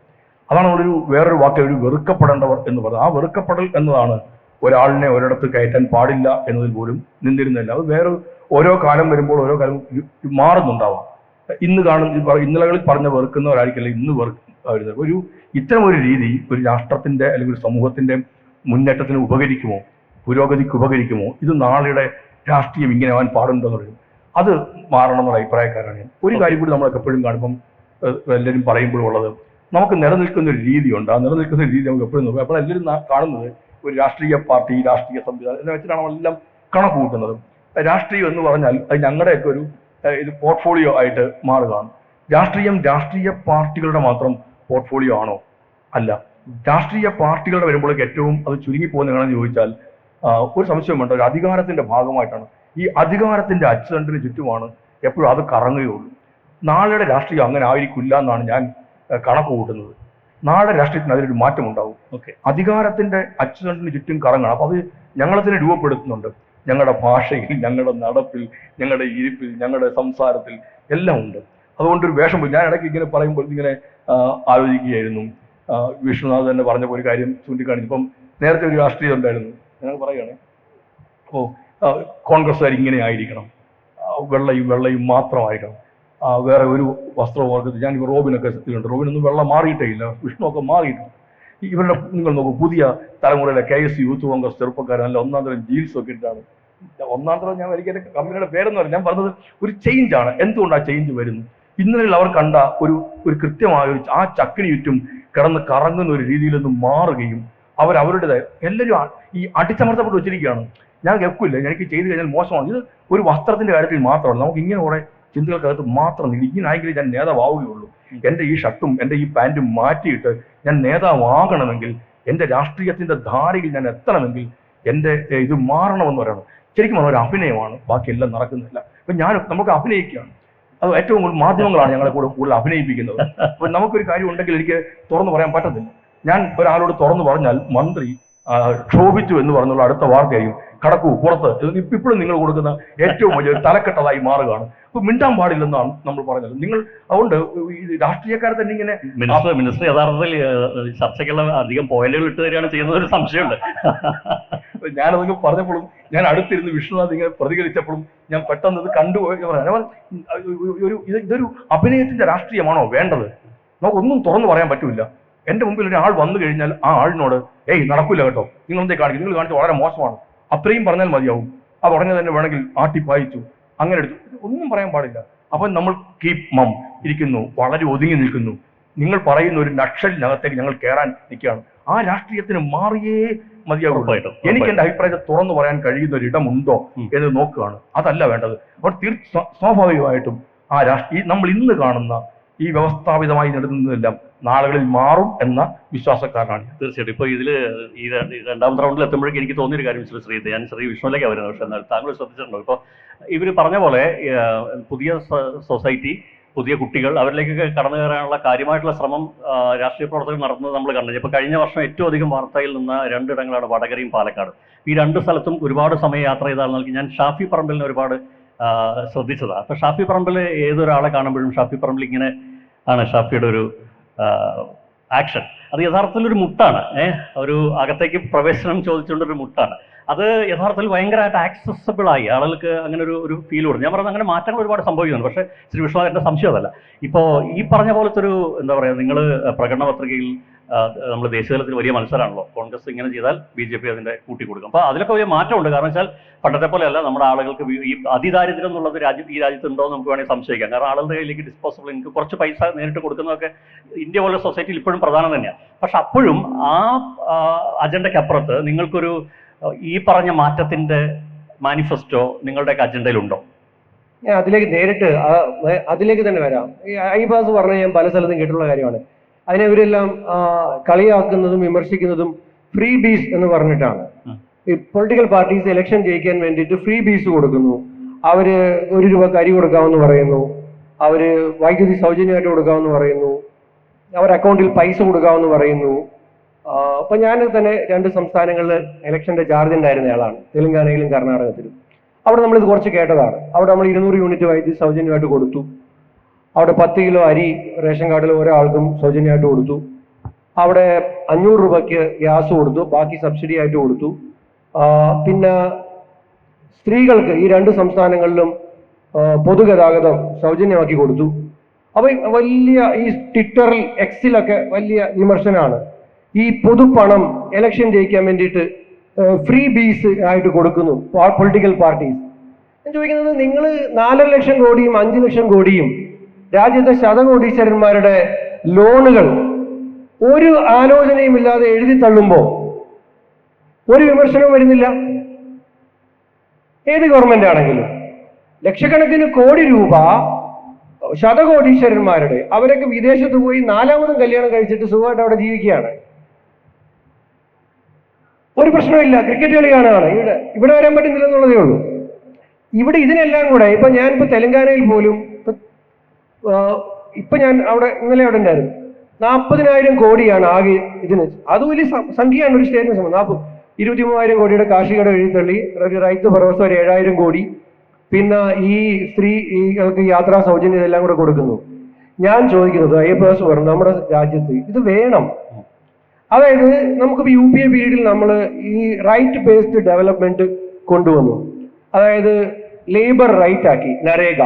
അതാണ് നമ്മളൊരു വേറൊരു വാക്ക്, ഒരു വെറുക്കപ്പെടേണ്ടവർ എന്ന് പറയുന്നത്. ആ വെറുക്കപ്പെടൽ എന്നതാണ് ഒരാളിനെ ഒരിടത്ത് കയറ്റാൻ പാടില്ല എന്നതിൽ പോലും നിന്നിരുന്നില്ല. അത് വേറെ ഓരോ കാലം വരുമ്പോൾ ഓരോ കാലം മാറുന്നുണ്ടാവാം. ഇന്നലകളിൽ പറഞ്ഞ വെറുക്കുന്നവരായിരിക്കില്ല ഇന്ന് വരുന്നത്. ഇത്തരം ഒരു രീതി ഒരു രാഷ്ട്രത്തിന്റെ അല്ലെങ്കിൽ ഒരു സമൂഹത്തിന്റെ മുന്നേറ്റത്തിന് ഉപകരിക്കുമോ, പുരോഗതിക്ക് ഉപകരിക്കുമോ? ഇത് നാളെയുടെ രാഷ്ട്രീയം ഇങ്ങനെ ആവാൻ പാടുണ്ടോ എന്ന് പറയും. അത് മാറണം എന്നുള്ള അഭിപ്രായക്കാരാണ് ഞാൻ. ഒരു കാര്യം കൂടി നമ്മളൊക്കെ എപ്പോഴും കാണുമ്പം എല്ലാവരും പറയുമ്പോഴുള്ളത്, നമുക്ക് നിലനിൽക്കുന്ന ഒരു രീതിയുണ്ട്. ആ നിലനിൽക്കുന്ന രീതി നമുക്ക് എപ്പോഴും നോക്കാം. അപ്പോൾ എല്ലാവരും കാണുന്നത് ഒരു രാഷ്ട്രീയ പാർട്ടി, രാഷ്ട്രീയ സംവിധാനം എന്ന് വെച്ചിട്ടാണ് നമ്മളെല്ലാം കണക്ക് കൂട്ടുന്നത്. രാഷ്ട്രീയം എന്ന് പറഞ്ഞാൽ അത് ഞങ്ങളുടെയൊക്കെ ഒരു ഇത് പോർട്ട്ഫോളിയോ ആയിട്ട് മാറുകയാണ്. രാഷ്ട്രീയ പാർട്ടികളുടെ മാത്രം പോർട്ട്ഫോളിയോ ആണോ? അല്ല. രാഷ്ട്രീയ പാർട്ടികളുടെ വരുമ്പോഴേക്ക് ഏറ്റവും അത് ചുരുങ്ങിപ്പോകുന്നതാണെന്ന് ചോദിച്ചാൽ ഒരു സംശയം വേണ്ട, ഒരു അധികാരത്തിന്റെ ഭാഗമായിട്ടാണ്. ഈ അധികാരത്തിന്റെ അച്ചുതണ്ടിന് ചുറ്റുമാണ് എപ്പോഴും അത് കറങ്ങുകയുള്ളൂ. നാളെയുടെ രാഷ്ട്രീയം അങ്ങനെ ആയിരിക്കില്ല എന്നാണ് ഞാൻ കണക്ക് കൂട്ടുന്നത്. നാളെ രാഷ്ട്രീയത്തിന് അതിലൊരു മാറ്റം ഉണ്ടാവും. അധികാരത്തിന്റെ അച്ചുതണ്ടിന് ചുറ്റും കറങ്ങണം. അപ്പൊ അത് ഞങ്ങളെ തന്നെ രൂപപ്പെടുത്തുന്നുണ്ട്. ഞങ്ങളുടെ ഭാഷയിൽ, ഞങ്ങളുടെ നടപ്പിൽ, ഞങ്ങളുടെ ഇരിപ്പിൽ, ഞങ്ങളുടെ സംസാരത്തിൽ എല്ലാം ഉണ്ട്. അതുകൊണ്ടൊരു വേഷം പോയി. ഞാൻ ഇടയ്ക്ക് ഇങ്ങനെ പറയുമ്പോൾ ഇങ്ങനെ ആലോചിക്കുകയായിരുന്നു. വിഷ്ണുനാഥ് തന്നെ പറഞ്ഞപ്പോൾ ഒരു കാര്യം ചൂണ്ടിക്കാണിച്ചു. ഇപ്പം നേരത്തെ ഒരു രാഷ്ട്രീയം ഉണ്ടായിരുന്നു, ഞാൻ പറയുകയാണെ, കോൺഗ്രസ്സുകാർ ഇങ്ങനെ ആയിരിക്കണം, വെള്ളയും മാത്രമായിരിക്കണം, വേറെ ഒരു വസ്ത്രവർഗത്തിൽ. ഞാൻ റോബിനൊക്കെ ഇതിലുണ്ട്. റോബിനൊന്നും വെള്ളം മാറിയിട്ടേ ഇല്ല, വിഷ്ണുവൊക്കെ മാറിയിട്ടുണ്ട്. ഇവരുടെ നിങ്ങൾ നോക്കൂ, പുതിയ തലമുറയിലെ KS യൂത്ത് കോൺഗ്രസ് ചെറുപ്പക്കാരല്ല ഒന്നാം തരം ജീൻസ് ഒക്കെ ഇട്ടാണ്. ഒന്നാം തരം എനിക്ക് എൻ്റെ കമ്പനിയുടെ പേരെന്ന് പറഞ്ഞു. ഞാൻ പറഞ്ഞത് ഒരു ചേഞ്ചാണ്. എന്തുകൊണ്ട് ആ ചേഞ്ച് വരുന്നു? ഇന്നലെ അവർ കണ്ട ഒരു കൃത്യമായ ആ ചക്കിന് ചുറ്റും കിടന്ന് കറങ്ങുന്ന ഒരു രീതിയിൽ നിന്ന് മാറുകയും അവരുടേതായ എല്ലാവരും ഈ അടിച്ചമർത്തപ്പെട്ട് വെച്ചിരിക്കുകയാണ്. ഞാൻ കേൾക്കില്ല, എനിക്ക് ചെയ്തു കഴിഞ്ഞാൽ മോശമാണ്. ഇത് ഒരു വസ്ത്രത്തിന്റെ കാര്യത്തിൽ മാത്രമല്ല, നമുക്ക് ഇങ്ങനെ കുറെ ചിന്തകൾക്കകത്ത് മാത്രം ഇങ്ങനെ ആയെങ്കിൽ ഞാൻ നേതാവുകയുള്ളൂ. എൻ്റെ ഈ ഷർട്ടും എൻ്റെ ഈ പാൻറ്റും മാറ്റിയിട്ട് ഞാൻ നേതാവാകണമെങ്കിൽ, എൻ്റെ രാഷ്ട്രീയത്തിന്റെ ധാരയിൽ ഞാൻ എത്തണമെങ്കിൽ എൻ്റെ ഇത് മാറണമെന്ന് പറയണം. ശരിക്കും ഒരു അഭിനയമാണ്, ബാക്കിയെല്ലാം നടക്കുന്നില്ല. അപ്പൊ നമുക്ക് അഭിനയിക്കുകയാണ്. അത് ഏറ്റവും കൂടുതൽ മാധ്യമങ്ങളാണ് ഞങ്ങളെ കൂടുതൽ അഭിനയിപ്പിക്കുന്നത്. അപ്പൊ നമുക്കൊരു കാര്യം ഉണ്ടെങ്കിൽ എനിക്ക് തുറന്നു പറയാൻ പറ്റത്തില്ല. ഞാൻ ഒരാളോട് തുറന്നു പറഞ്ഞാൽ മന്ത്രി ക്ഷോഭിച്ചു എന്ന് പറഞ്ഞുള്ള അടുത്ത വാർത്തയായിരിക്കും കടക്കൂ പുറത്ത്. ഇപ്പോഴും നിങ്ങൾ കൊടുക്കുന്ന ഏറ്റവും വലിയൊരു തലക്കെട്ടതായി മാറുകയാണ്. അപ്പൊ മിണ്ടാൻ പാടില്ലെന്നാണ് നമ്മൾ പറഞ്ഞത്. നിങ്ങൾ അതുകൊണ്ട് രാഷ്ട്രീയക്കാരെ തന്നെ ഇങ്ങനെ മിനിസ്റ്റർ യഥാർത്ഥത്തിൽ ചർച്ചയ്ക്കുള്ള അധികം പോയിന്റുകൾ ഇട്ട് തരികയാണ് ചെയ്യുന്ന ഒരു സംശയമുണ്ട്. ഞാനതൊക്കെ പറഞ്ഞപ്പോഴും ഞാൻ അടുത്തിരുന്ന് വിഷ്ണുനാഥ് ഇങ്ങനെ പ്രതികരിച്ചപ്പോഴും ഞാൻ പെട്ടെന്ന് ഇത് കണ്ടുപോയി. ഇതൊരു അഭിനയത്തിന്റെ രാഷ്ട്രീയമാണോ വേണ്ടത്? നമുക്കൊന്നും തുറന്നു പറയാൻ പറ്റൂല. എന്റെ മുമ്പിൽ ഒരാൾ വന്നു കഴിഞ്ഞാൽ ആ ആളിനോട് നടക്കില്ല കേട്ടോ, നിങ്ങൾ എന്തേ കാണിക്കും, നിങ്ങൾ കാണിച്ച് വളരെ മോശമാണ്, അത്രയും പറഞ്ഞാൽ മതിയാവും. ആ ഉടനെ തന്നെ വേണമെങ്കിൽ ആട്ടിപ്പായിച്ചു അങ്ങനെ എടുത്തു, ഒന്നും പറയാൻ പാടില്ല. അപ്പൊ നമ്മൾ കീപ് മം ഇരിക്കുന്നു, വളരെ ഒതുങ്ങി നിൽക്കുന്നു. നിങ്ങൾ പറയുന്ന ഒരു നക്ഷലിനകത്തേക്ക് ഞങ്ങൾ കയറാൻ നിൽക്കുകയാണ്. ആ രാഷ്ട്രീയത്തിന് മാറിയേ മതിയാകും. എനിക്ക് എന്റെ അഭിപ്രായത്തെ തുറന്നു പറയാൻ കഴിയുന്ന ഒരു ഇടമുണ്ടോ എന്ന് നോക്കുകയാണ്. അതല്ല വേണ്ടത്. അപ്പോൾ സ്വാഭാവികമായിട്ടും ആ നമ്മൾ ഇന്ന് കാണുന്ന ഈ വ്യവസ്ഥാപിതമായി നടത്തുന്നതെല്ലാം നാളുകളിൽ മാറും എന്ന വിശ്വാസക്കാരനാണ്. തീർച്ചയായിട്ടും. ഇപ്പോൾ ഈ രണ്ടാമത്തെ റൗണ്ടിൽ എത്തുമ്പോഴേക്കും എനിക്ക് തോന്നിയൊരു കാര്യം ശ്രീ ഞാൻ ശ്രീ വിഷ്ണുവിലേക്ക് വരുന്നത്. പക്ഷേ എന്നാൽ താങ്കൾ ശ്രദ്ധിച്ചിട്ടുണ്ടോ, ഇപ്പോൾ ഇവർ പറഞ്ഞ പോലെ പുതിയ സൊസൈറ്റി, പുതിയ കുട്ടികൾ, അവരിലേക്കൊക്കെ കടന്നു കയറാനുള്ള കാര്യമായിട്ടുള്ള ശ്രമം രാഷ്ട്രീയ പ്രവർത്തകർ നടത്തുന്നത് നമ്മൾ കണ്ടു. ഇപ്പോൾ കഴിഞ്ഞ വർഷം ഏറ്റവും അധികം വാർത്തയിൽ നിന്ന രണ്ടിടങ്ങളാണ് വടകരയും പാലക്കാട്. ഈ രണ്ട് സ്ഥലത്തും ഒരുപാട് സമയം യാത്ര ചെയ്താൽ നൽകി ഞാൻ ഷാഫി പറമ്പിലിനെ ഒരുപാട് ശ്രദ്ധിച്ചതാണ്. അപ്പോൾ ഷാഫി പറമ്പിൽ ഏതൊരാളെ കാണുമ്പോഴും ഷാഫി പറമ്പിൽ ഇങ്ങനെ ആണ് ഷാഫിയുടെ ഒരു ആക്ഷൻ. അത് യഥാർത്ഥത്തിൽ ഒരു മുട്ടാണ്. ഒരു അകത്തേക്ക് പ്രവേശനം ചോദിച്ചുകൊണ്ടൊരു മുട്ടാണ്. അത് യഥാർത്ഥത്തിൽ ഭയങ്കരമായിട്ട് ആക്സസബിൾ ആയി ആളുകൾക്ക് അങ്ങനെ ഒരു ഫീൽ കൊടുക്കും. ഞാൻ പറഞ്ഞത് അങ്ങനെ മാറ്റങ്ങൾ ഒരുപാട് സംഭവിക്കുന്നുണ്ട്. പക്ഷേ ശ്രീ വിഷ്ണുനാഥൻ്റെ സംശയം അതല്ല. ഇപ്പോൾ ഈ പറഞ്ഞ പോലത്തെ ഒരു എന്താ പറയുക, നിങ്ങൾ പ്രകടന പത്രികയിൽ നമ്മൾ ദേശീയതലത്തിൽ വലിയ മത്സരമാണല്ലോ, കോൺഗ്രസ് ഇങ്ങനെ ചെയ്താൽ BJP അതിൻ്റെ കൂട്ടി കൊടുക്കും. അപ്പോൾ അതിലൊക്കെ വലിയ മാറ്റമുണ്ട്. കാരണം വെച്ചാൽ പണ്ടത്തെ പോലെയല്ല, നമ്മുടെ ആളുകൾക്ക് ഈ അതിദാരിദ്ര്യം എന്നുള്ളത് ഈ രാജ്യത്തുണ്ടോ എന്ന് നമുക്ക് വേണമെങ്കിൽ സംശയിക്കാം. കാരണം ആളുകളുടെ കയ്യിലേക്ക് ഡിസ്പോസിബിൾ ഇൻകം, കുറച്ച് പൈസ നേരിട്ട് കൊടുക്കുന്നതൊക്കെ ഇന്ത്യ പോലെ സൊസൈറ്റിയിൽ ഇപ്പോഴും പ്രധാനം തന്നെയാണ്. പക്ഷെ അപ്പോഴും ആ അജണ്ടയ്ക്ക് അപ്പുറത്ത് നിങ്ങൾക്കൊരു ഈ പറഞ്ഞ മാറ്റത്തിന്റെ മാനിഫെസ്റ്റോ നിങ്ങളുടെയൊക്കെ അജണ്ടയിലുണ്ടോ? ഞാൻ അതിലേക്ക് തന്നെ വരാം. ഈ ഐബാസ് പറഞ്ഞ ഞാൻ പല സ്ഥലത്തും കേട്ടിട്ടുള്ള കാര്യമാണ്. അതിനെ ഇവരെല്ലാം കളിയാക്കുന്നതും വിമർശിക്കുന്നതും ഫ്രീ ബീസ് എന്ന് പറഞ്ഞിട്ടാണ്. ഈ പൊളിറ്റിക്കൽ പാർട്ടീസ് ഇലക്ഷൻ ജയിക്കാൻ വേണ്ടിയിട്ട് ഫ്രീ ബീസ് കൊടുക്കുന്നു. അവര് ₹1 അരി കൊടുക്കാമെന്ന് പറയുന്നു, അവര് വൈദ്യുതി സൗജന്യമായിട്ട് കൊടുക്കാമെന്ന് പറയുന്നു, അവർ അക്കൗണ്ടിൽ പൈസ കൊടുക്കാമെന്ന് പറയുന്നു. അപ്പൊ ഞാൻ തന്നെ 2 സംസ്ഥാനങ്ങളിൽ ഇലക്ഷന്റെ ചാർജ് ഉണ്ടായിരുന്ന ആളാണ്, തെലങ്കാനയിലും കർണാടകത്തിലും. അവിടെ നമ്മളിത് കുറച്ച് കേട്ടതാണ്. അവിടെ നമ്മൾ 200 യൂണിറ്റ് വൈദ്യുതി സൗജന്യമായിട്ട് കൊടുത്തു. അവിടെ 10 കിലോ അരി റേഷൻ കാർഡിൽ ഓരോ ആൾക്കും സൗജന്യമായിട്ട് കൊടുത്തു. അവിടെ 500 രൂപയ്ക്ക് ഗ്യാസ് കൊടുത്തു, ബാക്കി സബ്സിഡി ആയിട്ട് കൊടുത്തു. പിന്നെ സ്ത്രീകൾക്ക് ഈ 2 സംസ്ഥാനങ്ങളിലും പൊതുഗതാഗതം സൗജന്യമാക്കി കൊടുത്തു. അപ്പൊ വലിയ ഈ ട്വിറ്ററിൽ എക്സിലൊക്കെ വലിയ വിമർശനമാണ്. ഈ പൊതുപണം ഇലക്ഷൻ ജയിക്കാൻ വേണ്ടിയിട്ട് ഫ്രീ ബീസ് ആയിട്ട് കൊടുക്കുന്നു പൊളിറ്റിക്കൽ പാർട്ടീസ്. ഞാൻ ചോദിക്കുന്നത്, നിങ്ങൾ 4 ലക്ഷം കോടിയും 5 ലക്ഷം കോടിയും രാജ്യത്തെ ശതകോടീശ്വരന്മാരുടെ ലോണുകൾ ഒരു ആലോചനയും ഇല്ലാതെ എഴുതി തള്ളുമ്പോൾ ഒരു വിമർശനവും വരുന്നില്ല. ഏത് ഗവൺമെന്റ് ആണെങ്കിലും ലക്ഷക്കണക്കിന് കോടി രൂപ ശതകോടീശ്വരന്മാരുടെ, അവരൊക്കെ വിദേശത്ത് പോയി 4ാമതും കല്യാണം കഴിച്ചിട്ട് സുഖമായിട്ട് അവിടെ ജീവിക്കുകയാണ്. ഒരു പ്രശ്നമില്ല, ക്രിക്കറ്റ് കളി കാണുകയാണ്. ഇവിടെ വരാൻ പറ്റുന്നില്ലെന്നുള്ളതേ ഉള്ളൂ. ഇവിടെ ഇതിനെല്ലാം കൂടെ ഞാനിപ്പോ തെലങ്കാനയിൽ പോലും ഞാൻ ഇന്നലെ അവിടെ ഉണ്ടായിരുന്നു. 40,000 കോടിയാണ് ആകെ ഇതിന്. അത് വലിയ സംഖ്യയാണ് ഒരു സ്റ്റേറ്റിന് സംബന്ധം. 23,000 കോടിയുടെ കാർഷികയുടെ എഴുത്തള്ളി, റൈത്ത് ഭരോസ ഒരു 7,000 കോടി, പിന്നെ ഈ സ്ത്രീകൾക്ക് യാത്രാ സൗജന്യം ഇതെല്ലാം കൂടെ കൊടുക്കുന്നു. ഞാൻ ചോദിക്കുന്നത്, IFS പറഞ്ഞു നമ്മുടെ രാജ്യത്ത് ഇത് വേണം. അതായത് നമുക്കിപ്പോൾ UPA പീരീഡിൽ നമ്മൾ ഈ റൈറ്റ് ബേസ്ഡ് ഡെവലപ്മെന്റ് കൊണ്ടുവന്നു. അതായത് ലേബർ റൈറ്റ് ആക്കി നരേഗ,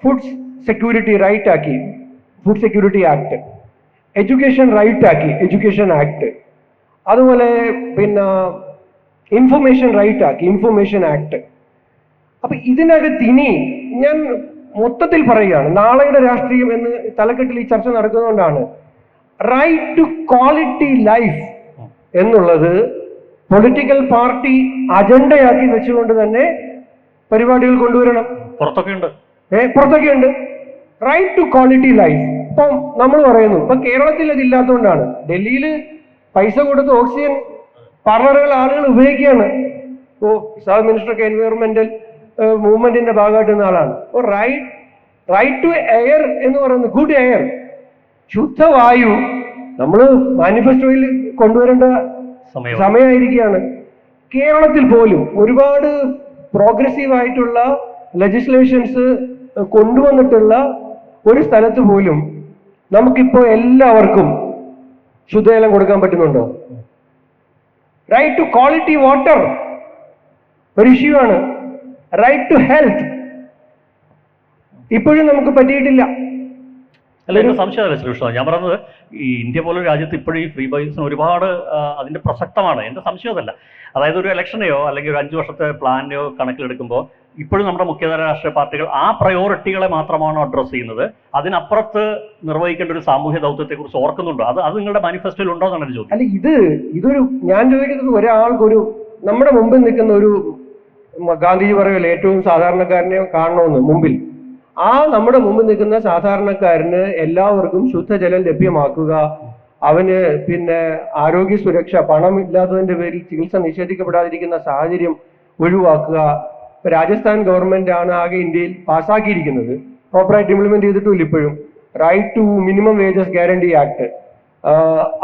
ഫുഡ് സെക്യൂരിറ്റി റൈറ്റ് ആക്കി food security act, education right ആക്കി എഡ്യൂക്കേഷൻ ആക്ട്, അതുപോലെ പിന്നെ ഇൻഫർമേഷൻ റൈറ്റ് ആക്കി ഇൻഫർമേഷൻ ആക്ട്. അപ്പൊ ഇതിനകത്ത് ഇനി ഞാൻ മൊത്തത്തിൽ പറയുകയാണ്, നാളെയുടെ രാഷ്ട്രീയം എന്ന് തലക്കെട്ടിൽ ഈ ചർച്ച നടക്കുന്നതുകൊണ്ടാണ് റൈറ്റ് ടു ക്വാളിറ്റി ലൈഫ് എന്നുള്ളത് പൊളിറ്റിക്കൽ പാർട്ടി അജണ്ടയാക്കി വെച്ചുകൊണ്ട് തന്നെ പരിപാടികൾ കൊണ്ടുവരണം. പുറത്തൊക്കെ ഉണ്ട് റൈറ്റ് ടു ക്വാളിറ്റി ലൈഫ്. ഇപ്പം നമ്മൾ പറയുന്നു, ഇപ്പൊ കേരളത്തിൽ അതില്ലാത്തതുകൊണ്ടാണ്. ഡൽഹിയിൽ പൈസ കൊടുത്ത് ഓക്സിജൻ പാർലറുകൾ ആളുകൾ ഉപയോഗിക്കുകയാണ്. സാബ് മിനിസ്റ്റർക്ക് എൻവയോൺമെന്റൽ മൂവ്മെന്റിന്റെ ഭാഗമായിട്ട് നിന്ന ആളാണ്. റൈറ്റ് ടു എയർ എന്ന് പറയുന്നത്, ഗുഡ് എയർ, ശുദ്ധവായു നമ്മൾ മാനിഫെസ്റ്റോയിൽ കൊണ്ടുവരേണ്ട സമയമായിരിക്കുകയാണ്. കേരളത്തിൽ പോലും ഒരുപാട് പ്രോഗ്രസീവ് ആയിട്ടുള്ള ലെജിസ്ലേഷൻസ് കൊണ്ടുവന്നിട്ടുള്ള ഒരു സ്ഥലത്ത് പോലും നമുക്കിപ്പോ എല്ലാവർക്കും ശുദ്ധജലം കൊടുക്കാൻ പറ്റുന്നുണ്ടോ? റൈറ്റ് ടു ക്വാളിറ്റി വാട്ടർ ഒരു ഇഷ്യൂ ആണ്. റൈറ്റ് ടു ഹെൽത്ത് ഇപ്പോഴും നമുക്ക് പറ്റിയിട്ടില്ല. അല്ല, എന്റെ സംശയമല്ല ശ്രീകൃഷ്ണ, ഞാൻ പറഞ്ഞത് ഈ ഇന്ത്യ പോലൊരു രാജ്യത്ത് ഇപ്പോഴും ഈ ഫ്രീ ബൈസിന് ഒരുപാട് അതിന്റെ പ്രസക്തമാണ്. എന്റെ സംശയം അതല്ല. അതായത് ഒരു ഇലക്ഷനെയോ അല്ലെങ്കിൽ ഒരു 5 വർഷത്തെ പ്ലാനെയോ കണക്കിലെടുക്കുമ്പോൾ ഇപ്പോഴും നമ്മുടെ മുഖ്യധാര രാഷ്ട്രീയ പാർട്ടികൾ ആ പ്രയോറിറ്റികളെ മാത്രമാണ് അഡ്രസ്സ് ചെയ്യുന്നത്. അതിനപ്പുറത്ത് നിർവഹിക്കേണ്ട ഒരു സാമൂഹ്യ ദൗത്യത്തെക്കുറിച്ച് ഓർക്കുന്നുണ്ടോ? അത് നിങ്ങളുടെ മാനിഫെസ്റ്റോയിൽ ഉണ്ടോ എന്നാണ് ഒരു ചോദ്യം. അല്ല, ഇതൊരു ഞാൻ ചോദിക്കുന്നത്, ഒരാൾക്കൊരു നമ്മുടെ മുമ്പിൽ നിൽക്കുന്ന ഒരു ഗാന്ധിജി പറയുമല്ലോ, ഏറ്റവും സാധാരണക്കാരനെ കാണണമെന്ന് മുമ്പിൽ. നമ്മുടെ മുമ്പിൽ നിൽക്കുന്ന സാധാരണക്കാരന് എല്ലാവർക്കും ശുദ്ധജലം ലഭ്യമാക്കുക, അവന് പിന്നെ ആരോഗ്യ സുരക്ഷ, പണം ഇല്ലാത്തതിന്റെ പേരിൽ ചികിത്സ നിഷേധിക്കപ്പെടാതിരിക്കുന്ന സാഹചര്യം ഒഴിവാക്കുക. ഇപ്പൊ രാജസ്ഥാൻ ഗവൺമെന്റ് ആണ് ആകെ ഇന്ത്യയിൽ പാസ്സാക്കിയിരിക്കുന്നത്, പ്രോപ്പറായിട്ട് ഇംപ്ലിമെന്റ് ചെയ്തിട്ടില്ല ഇപ്പോഴും, right to minimum wages guarantee act.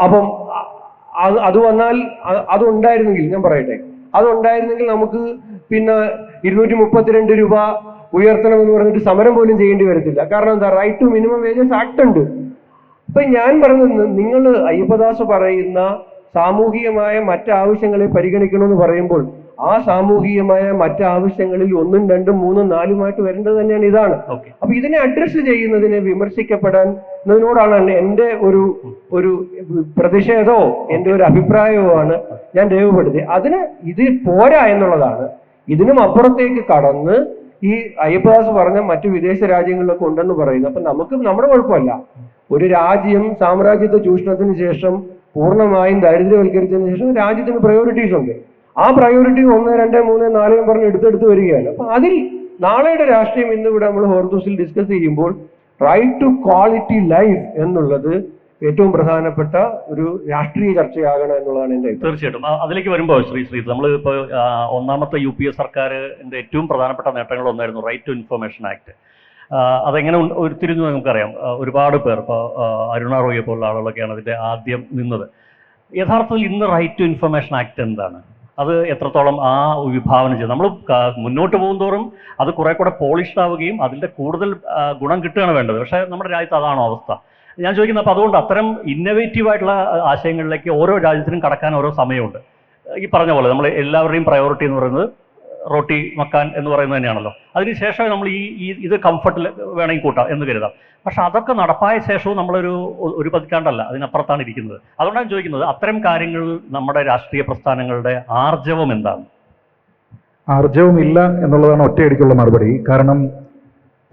അപ്പം അത് വന്നാൽ, അതുണ്ടായിരുന്നെങ്കിൽ, ഞാൻ പറയട്ടെ, അതുണ്ടായിരുന്നെങ്കിൽ നമുക്ക് പിന്നെ 232 രൂപ ഉയർത്തണമെന്ന് പറഞ്ഞിട്ട് സമരം പോലും ചെയ്യേണ്ടി വരത്തില്ല. കാരണം എന്താ, right to minimum wages act ഉണ്ട്. അപ്പൊ ഞാൻ പറഞ്ഞത്, നിങ്ങൾ അയ്യപ്പദാസ് പറയുന്ന സാമൂഹികമായ മറ്റാവശ്യങ്ങളെ പരിഗണിക്കണമെന്ന് പറയുമ്പോൾ ആ സാമൂഹികമായ മറ്റാവശ്യങ്ങളിൽ 1, 2, 3, 4 വരേണ്ടത് തന്നെയാണ് ഇതാണ്. അപ്പൊ ഇതിനെ അഡ്രസ് ചെയ്യുന്നതിനെ വിമർശിക്കപ്പെടാൻ എന്റെ ഒരു പ്രതിഷേധമോ എന്റെ ഒരു അഭിപ്രായമോ ആണ് ഞാൻ രേഖപ്പെടുത്തി. ഇത് പോരാ എന്നുള്ളതാണ്. ഇതിനും അപ്പുറത്തേക്ക് കടന്ന് ഈ അയ്യപ്പദാസ് പറഞ്ഞ മറ്റു വിദേശ രാജ്യങ്ങളിലൊക്കെ ഉണ്ടെന്ന് പറയുന്നത്. അപ്പൊ നമ്മുടെ കുഴപ്പമല്ല. ഒരു രാജ്യം സാമ്രാജ്യത്വ ചൂഷണത്തിന് ശേഷം പൂർണ്ണമായും ദാരിദ്ര്യവൽക്കരിച്ചതിന് ശേഷം രാജ്യത്തിന് പ്രയോറിറ്റീസ് ഉണ്ട്. ആ പ്രയോറിറ്റി 1, 2, 3, 4 പറഞ്ഞ് എടുത്തെടുത്ത് വരികയാണ്. അപ്പൊ അതിൽ നാളെയുടെ രാഷ്ട്രീയം ഇന്നിവിടെ നമ്മൾ ഹോർത്തൂസിൽ ഡിസ്കസ് ചെയ്യുമ്പോൾ റൈറ്റ് ടു ക്വാളിറ്റി ലൈഫ് എന്നുള്ളത് ഏറ്റവും പ്രധാനപ്പെട്ട ഒരു രാഷ്ട്രീയ ചർച്ചയാകണം എന്നുള്ളതാണ് എൻ്റെ അഭിപ്രായം. തീർച്ചയായിട്ടും അതിലേക്ക് വരുമ്പോൾ ശ്രീ നമ്മൾ ഇപ്പോൾ ഒന്നാമത്തെ UPA സർക്കാരിന്റെ ഏറ്റവും പ്രധാനപ്പെട്ട നേട്ടങ്ങൾ ഒന്നായിരുന്നു റൈറ്റ് ടു ഇൻഫർമേഷൻ ആക്ട്. അതെങ്ങനെ ഉരുത്തിരിഞ്ഞു നമുക്കറിയാം. ഒരുപാട് പേർ, ഇപ്പോൾ അരുണ റോയെ പോലുള്ള ആളുകളൊക്കെയാണ് അതിൻ്റെ ആദ്യം നിന്നത്. യഥാർത്ഥത്തിൽ ഇന്ന് റൈറ്റ് ടു ഇൻഫർമേഷൻ ആക്ട് എന്താണ്? അത് എത്രത്തോളം ആ വിഭാവന ചെയ്ത് നമ്മൾ മുന്നോട്ട് പോകുന്തോറും അത് കുറെ കൂടെ പോളിഷ്ഡ് ആവുകയും അതിൻ്റെ കൂടുതൽ ഗുണം കിട്ടുകയാണ് വേണ്ടത്. പക്ഷേ നമ്മുടെ രാജ്യത്ത് അതാണോ അവസ്ഥ? ഞാൻ ചോദിക്കുന്നത് അപ്പോൾ അതുകൊണ്ട് അത്തരം ഇന്നവേറ്റീവായിട്ടുള്ള ആശയങ്ങളിലേക്ക് ഓരോ രാജ്യത്തിനും കടക്കാൻ ഓരോ സമയമുണ്ട്. ഈ പറഞ്ഞ പോലെ നമ്മൾ എല്ലാവരുടെയും പ്രയോറിറ്റി എന്ന് പറയുന്നത് റോട്ടി മക്കാൻ എന്ന് പറയുന്നത് തന്നെയാണല്ലോ. അതിനുശേഷം നമ്മൾ ഇത് കംഫർട്ടിൽ വേണമെങ്കിൽ കൂട്ടാം എന്ന് കരുതാം. പക്ഷെ അതൊക്കെ നടപ്പായ ശേഷവും ഒരു പതിറ്റാണ്ടല്ല, അതിനപ്പുറത്താണ് ഇരിക്കുന്നത്. അതുകൊണ്ടാണ് ചോദിക്കുന്നത്, അത്തരം കാര്യങ്ങൾ നമ്മുടെ രാഷ്ട്രീയ പ്രസ്ഥാനങ്ങളുടെ ആർജവം എന്താണ്? ആർജവമില്ല എന്നുള്ളതാണ് ഒറ്റയടിക്കുള്ള മറുപടി. കാരണം